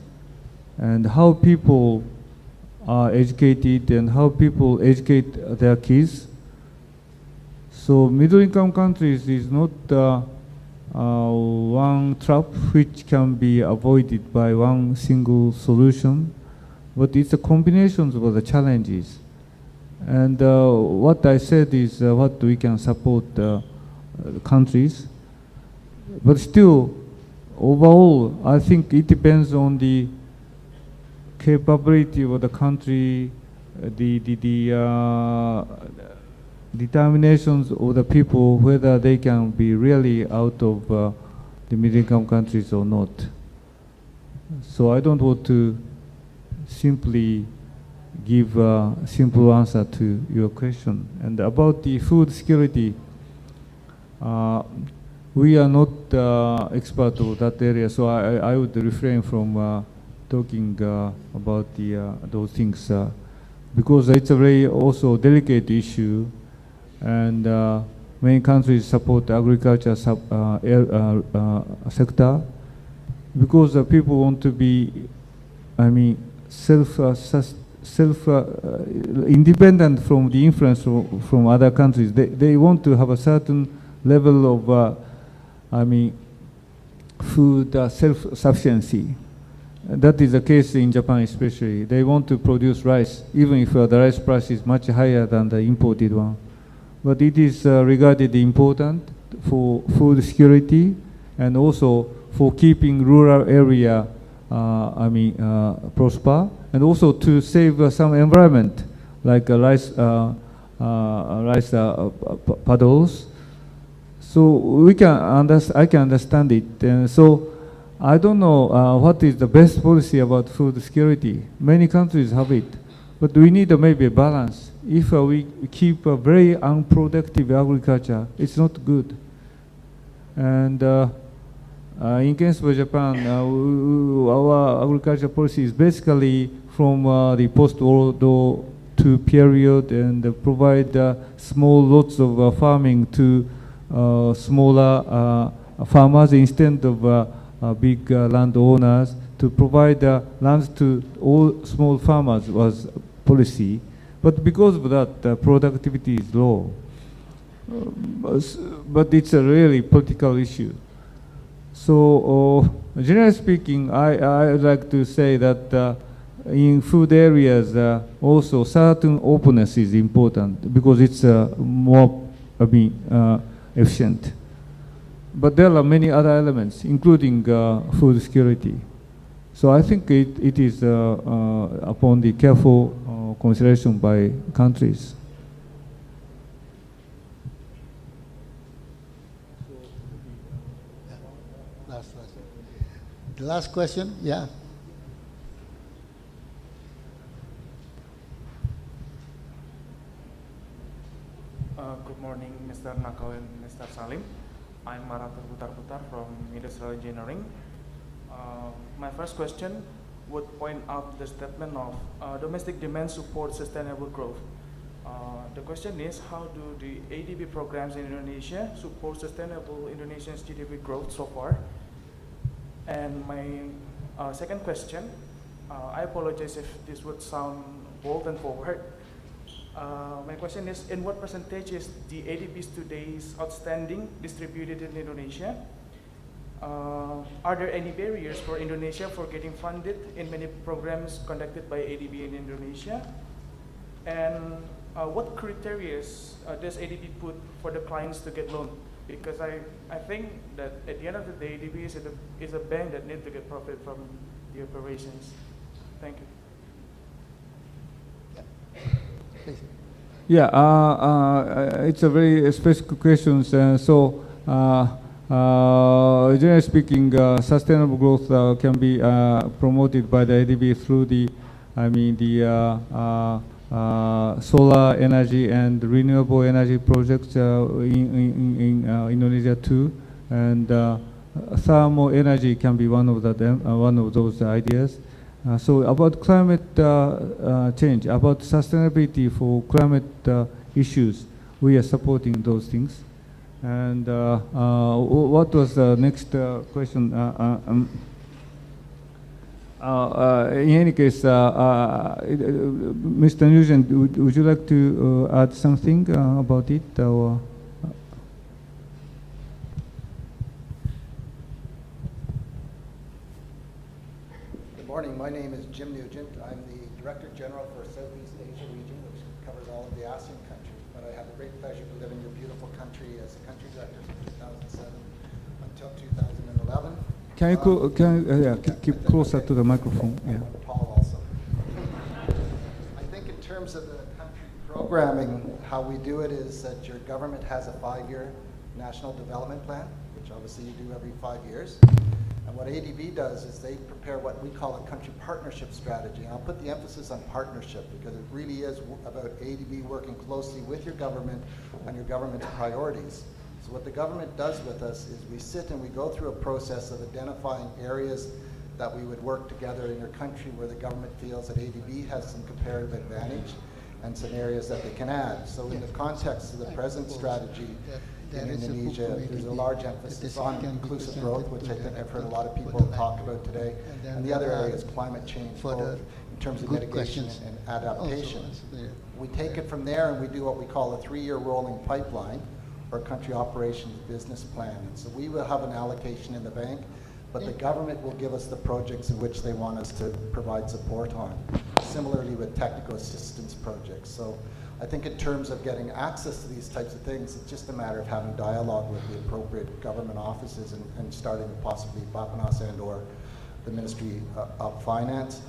and how people are educated and how people educate their kids. So middle-income countries is not one trap which can be avoided by one single solution, but it's a combination of the challenges. And what I said is what we can support countries. But still, overall, I think it depends on the capability of the country, the determinations of the people, whether they can be really out of the middle-income countries or not. So I don't want to simply give a simple answer to your question. And about the food security, we are not expert of that area, so I would refrain from talking about those things because it's a very also delicate issue, and many countries support the agriculture sector because people want to be, independent from the influence from other countries. They want to have a certain level of, food self-sufficiency. That is the case in Japan especially. They want to produce rice, even if the rice price is much higher than the imported one. But it is regarded important for food security and also for keeping rural area prosper, and also to save some environment, like rice puddles. So I can understand it. And so I don't know what is the best policy about food security. Many countries have it, but we need maybe a balance. If we keep a very unproductive agriculture, it's not good. And in case of Japan, our agriculture policy is basically from the post-World War II period, and provide small lots of farming to smaller farmers instead of big landowners. To provide lands to all small farmers was policy, but because of that, productivity is low. But it's a really political issue. So, generally speaking, I would like to say that in food areas, also certain openness is important because it's more efficient. But there are many other elements, including food security. So I think it is upon the careful consideration by countries. The last question, yeah. Good morning, Mr. Nakao and Mr. Salim. I'm Marathur Putar from Industrial Engineering. My first question would point out the statement of domestic demand support sustainable growth. The question is, how do the ADB programs in Indonesia support sustainable Indonesia's GDP growth so far? And my second question, I apologize if this would sound bold and forward. My question is, in what percentage is the ADB's today's outstanding distributed in Indonesia? Are there any barriers for Indonesia for getting funded in many programs conducted by ADB in Indonesia? And what criteria does ADB put for the clients to get loan? Because I think that at the end of the day, ADB is a bank that needs to get profit from the operations. Thank you. Yeah, it's a very specific question. So, generally speaking, sustainable growth can be promoted by the ADB through the I mean the solar energy and renewable energy projects in Indonesia too, and thermal energy can be one of those ideas. So about climate change, about sustainability for climate issues, we are supporting those things. And what was the next question? In any case, Mr. Nugent, would you like to add something about it? Or? Good morning. My name is Jim Nugent. I'm the Director General for Southeast Asia region, which covers all of the ASEAN countries. But I have a great pleasure to live in your beautiful country as a country director from 2007 until 2011. Can you keep closer to the microphone? Yeah. Paul also. I think in terms of the country programming, how we do it is that your government has a 5-year national development plan, which obviously you do every 5 years. And what ADB does is they prepare what we call a country partnership strategy. And I'll put the emphasis on partnership because it really is about ADB working closely with your government on your government's priorities. So what the government does with us is we sit and we go through a process of identifying areas that we would work together in your country where the government feels that ADB has some comparative advantage and some areas that they can add. So in the context of the present strategy in Indonesia, there's a large emphasis on inclusive growth, which I think I've heard a lot of people talk about today. And the other area is climate change, both in terms of mitigation and adaptation. We take it from there and we do what we call a 3-year rolling pipeline, or country operations business plan. And so we will have an allocation in the bank, but the government will give us the projects in which they want us to provide support on. Similarly with technical assistance projects. So I think in terms of getting access to these types of things, it's just a matter of having dialogue with the appropriate government offices and starting with possibly Bapanas and or the Ministry of Finance.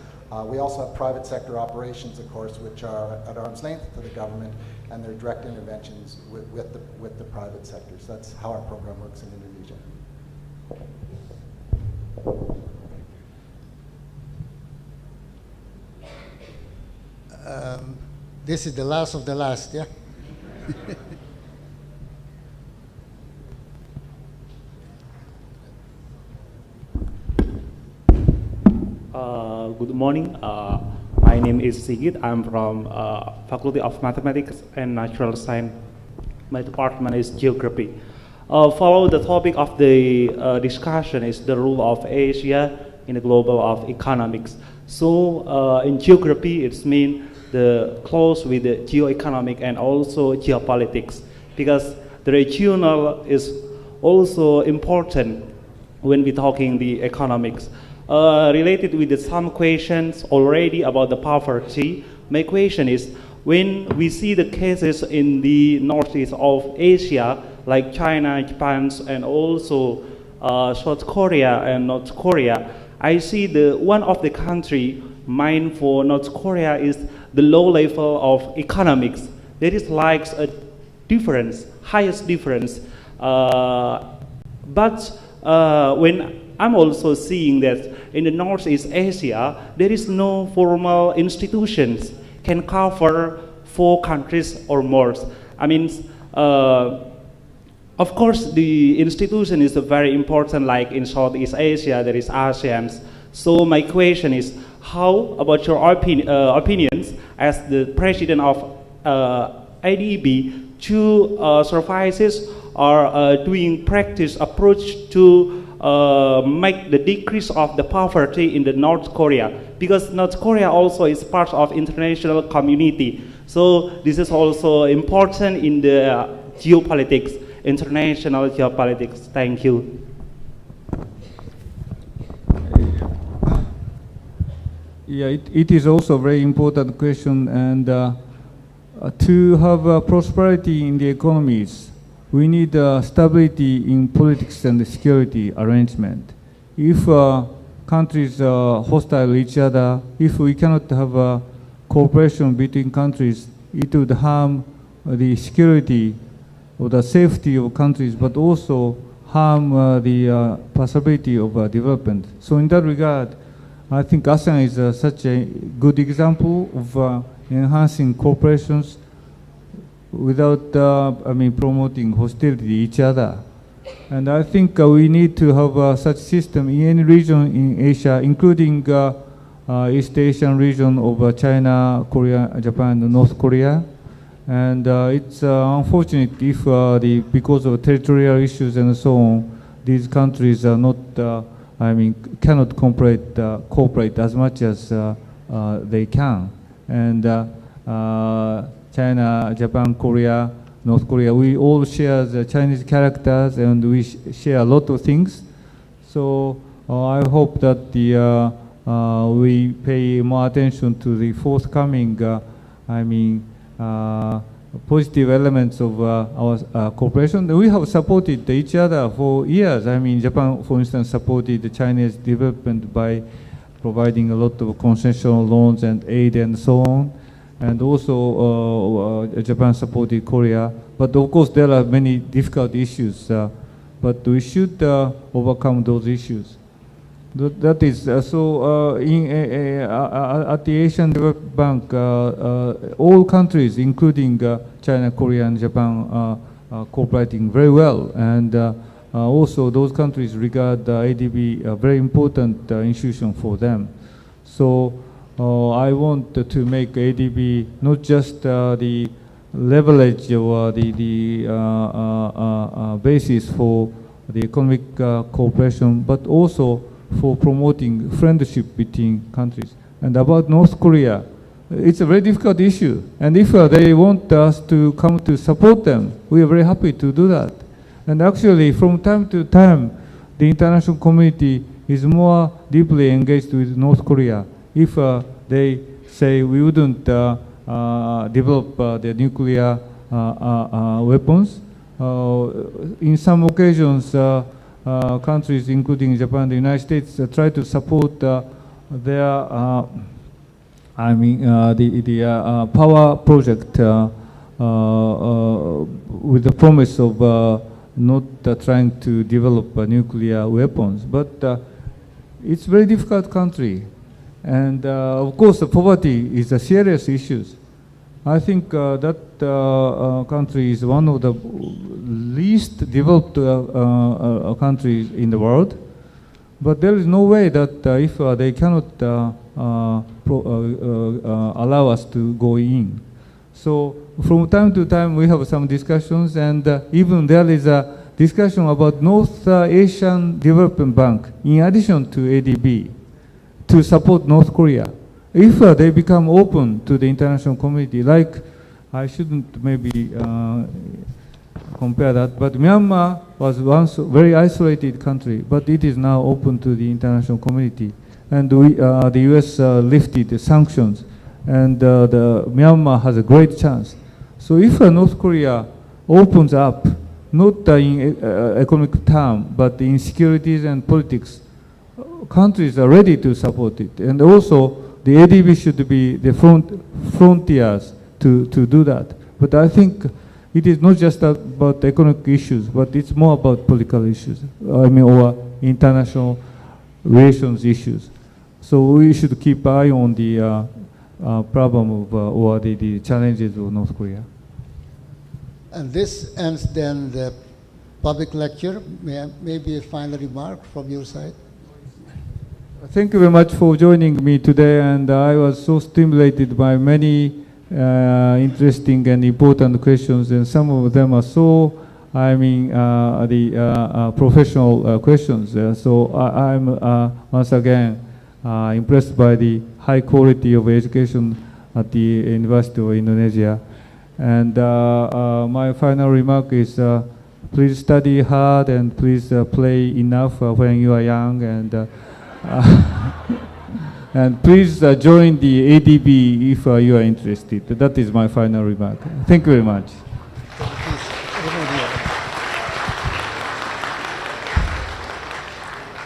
We also have private sector operations, of course, which are at arm's length to the government, and they're direct interventions with the private sector. So that's how our program works in Indonesia. This is the last of the last, yeah? Good morning. My name is Sigit. I'm from Faculty of Mathematics and Natural Science. My department is Geography. Follow the topic of the discussion is the role of Asia in the global of economics. So in geography, it means the close with the geoeconomic and also geopolitics, because the regional is also important when we're talking the economics. Related with some questions already about the poverty, my question is, when we see the cases in the northeast of Asia, like China, Japan, and also South Korea and North Korea, I see the one of the country mine for North Korea is the low level of economics. There is like a difference, highest difference. But when I'm also seeing that in the Northeast Asia, there is no formal institutions can cover 4 countries or more. I mean, of course, the institution is very important, like in Southeast Asia, there is ASEAN. So my question is, how about your opinions as the president of ADB to services are doing practice approach to make the decrease of the poverty in the North Korea, because North Korea also is part of international community. So this is also important in the geopolitics, international geopolitics. Thank you. Yeah, it is also a very important question, and to have prosperity in the economies, we need stability in politics and security arrangement. If countries are hostile to each other, if we cannot have cooperation between countries, it would harm the security or the safety of countries, but also harm the possibility of development. So in that regard, I think ASEAN is such a good example of enhancing cooperations without, promoting hostility to each other. And I think we need to have such system in any region in Asia, including East Asian region of China, Korea, Japan, and North Korea. And it's unfortunate if because of territorial issues and so on, these countries are not, cannot cooperate as much as they can. And China, Japan, Korea, North Korea, we all share the Chinese characters and we share a lot of things. So I hope that we pay more attention to the forthcoming, positive elements of our cooperation. We have supported each other for years. Japan, for instance, supported the Chinese development by providing a lot of concessional loans and aid and so on. And also Japan supported Korea. But of course there are many difficult issues, but we should overcome those issues. That is, at the Asian Development Bank, all countries, including China, Korea, and Japan, are cooperating very well. And also those countries regard ADB a very important institution for them. So I want to make ADB not just the leverage or the basis for the economic cooperation, but also for promoting friendship between countries. And about North Korea, it's a very difficult issue. And if they want us to come to support them, we are very happy to do that. And actually, from time to time, the international community is more deeply engaged with North Korea. If they say we wouldn't develop the nuclear weapons, in some occasions, countries, including Japan and the United States, try to support their, power project with the promise of not trying to develop nuclear weapons. But it's a very difficult country. And of course, poverty is a serious issue. I think that country is one of the least developed countries in the world. But there is no way that if they cannot allow us to go in. So from time to time we have some discussions, and even there is a discussion about North Asian Development Bank in addition to ADB to support North Korea. If they become open to the international community, like I shouldn't maybe compare that, but Myanmar was once a very isolated country, but it is now open to the international community. And the US lifted the sanctions, and the Myanmar has a great chance. So if North Korea opens up, not in economic terms, but in securities and politics, countries are ready to support it. And also, the ADB should be the frontiers to do that. But I think it is not just about economic issues, but it's more about political issues, or international relations issues. So we should keep an eye on the problem of, or the challenges of North Korea. And this ends then the public lecture. Maybe a final remark from your side? Thank you very much for joining me today, and I was so stimulated by many interesting and important questions, and some of them are so, professional questions. So I'm once again impressed by the high quality of education at the University of Indonesia. And my final remark is please study hard and please play enough when you are young, and and please join the ADB if you are interested. That is my final remark. Thank you very much.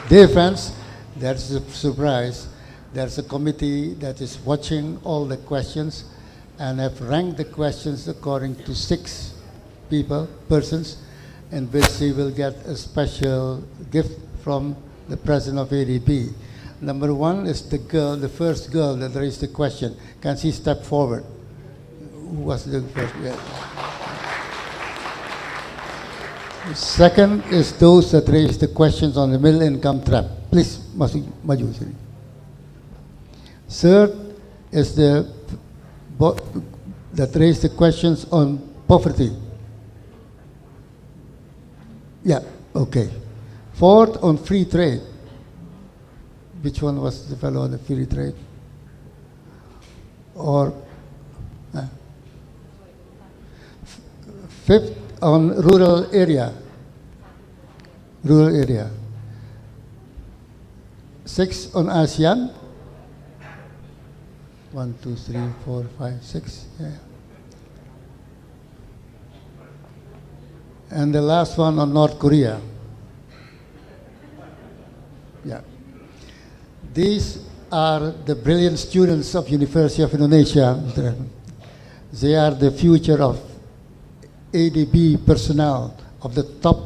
Dear friends, that's a surprise. There's a committee that is watching all the questions and have ranked the questions according to 6 persons, in which he will get a special gift from the president of ADB. Number one is the girl, the first girl that raised the question. Can she step forward? Who was the first? Yeah. The second is those that raised the questions on the middle income trap. Please, maju sini. Third is that raised the questions on poverty. Yeah, okay. Fourth, on free trade. Which one was the fellow on the free trade? Or fifth, on rural area. Rural area. Sixth, on ASEAN. 1, 2, 3, 4, 5, 6. Yeah. And the last one on North Korea. Yeah. These are the brilliant students of University of Indonesia. They are the future of ADB personnel, of the top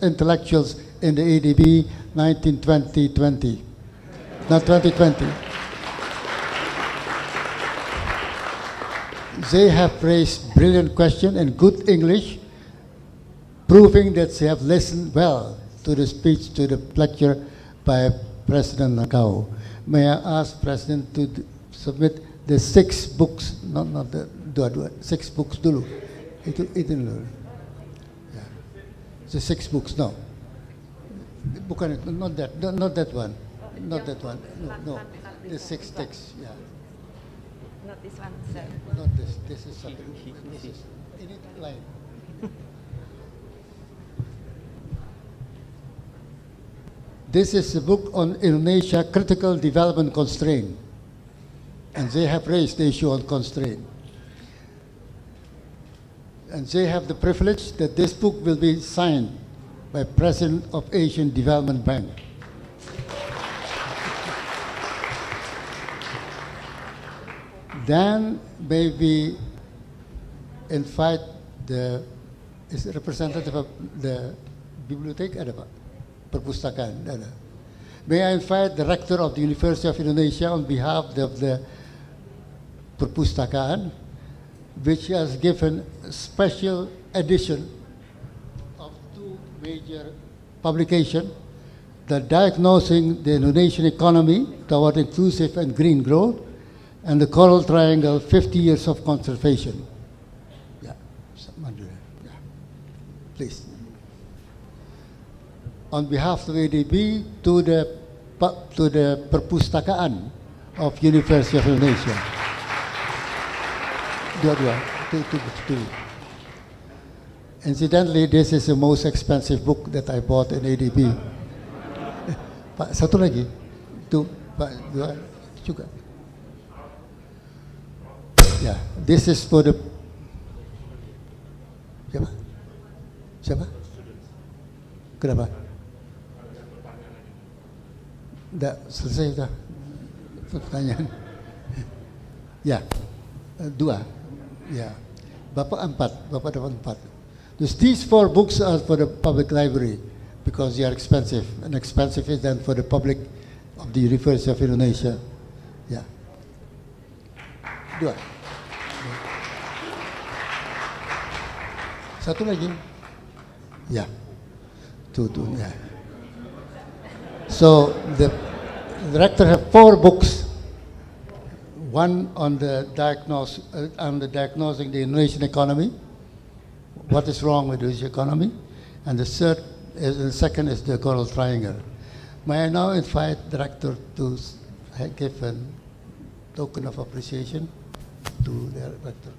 intellectuals in the ADB 1920-20. Not 2020. They have raised brilliant questions in good English, proving that they have listened well to the speech, to the lecture by President Nakao. May I ask President to submit the 6 books, not the 6 books dulu. Itu dulu. Yeah. The 6 books, no. Bukan, not that one. Not that one. No. The 6 texts, yeah. Not this one, sir. Not this. This is something. This is in it line. This is a book on Indonesia critical development constraint, and they have raised the issue on constraint. And they have the privilege that this book will be signed by President of Asian Development Bank. Then maybe invite the representative of the bibliothek, ada Pak? Perpustakaan, ada. May I invite the rector of the University of Indonesia on behalf of the Perpustakaan, which has given a special edition of 2 major publications, the Diagnosing the Indonesian Economy Toward Inclusive and Green Growth, and the Coral Triangle, 50 Years of Conservation. Yeah, yeah. Please. On behalf of ADB, to the Perpustakaan of University of Indonesia. Two. Incidentally, this is the most expensive book that I bought in ADB. Pak, satu lagi. Itu, Pak, dua juga. Yeah, this is for the. Siapa? Kenapa? Dah selesai dah pertanyaan. Ya, 2. Ya, Bapak 4. Bapak dapat 4. These 4 books are for the public library because they are expensive, and expensive is then for the public of the University of Indonesia. Ya, 2. Satu lagi. Ya, tuh, ya. So the director have 4 books. One on the diagnosing the Indonesian economy, what is wrong with the Indonesian economy, and the second is the Coral Triangle. May I now invite the director to give a token of appreciation to the director.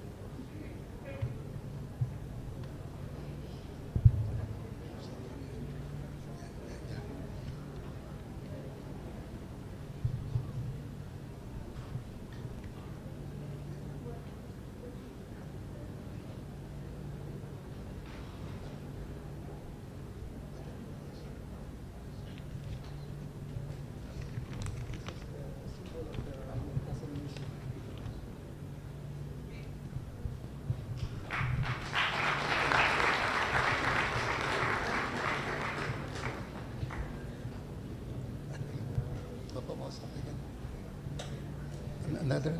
Another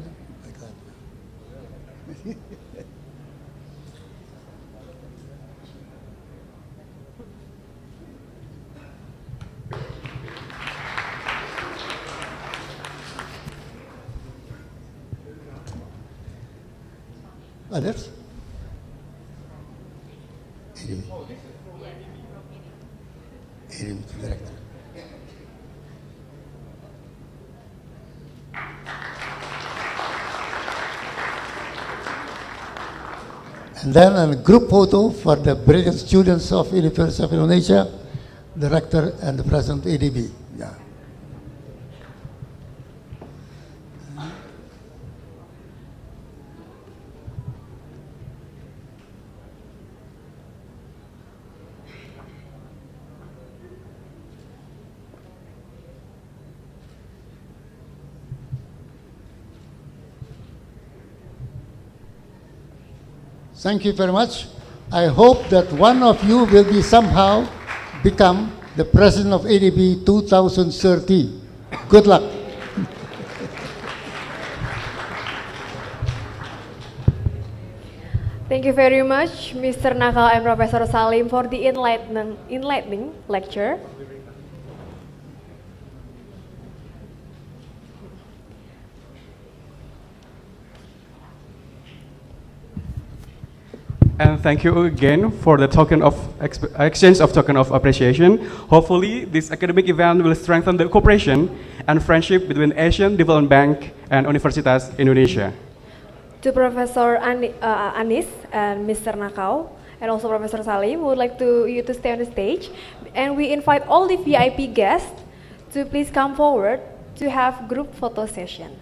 like that. Others? Director. And then a group photo for the brilliant students of University of Indonesia, the rector and the president ADB. Yeah. Thank you very much. I hope that one of you will be somehow become the president of ADB 2030. Good luck. Thank you very much, Mr. Nakao and Professor Salim, for the enlightening lecture. And thank you again for the token of exchange of token of appreciation. Hopefully, this academic event will strengthen the cooperation and friendship between Asian Development Bank and Universitas Indonesia. To Professor Anis and Mr. Nakao, and also Professor Salim, we would like you to stay on the stage, and we invite all the VIP guests to please come forward to have group photo session.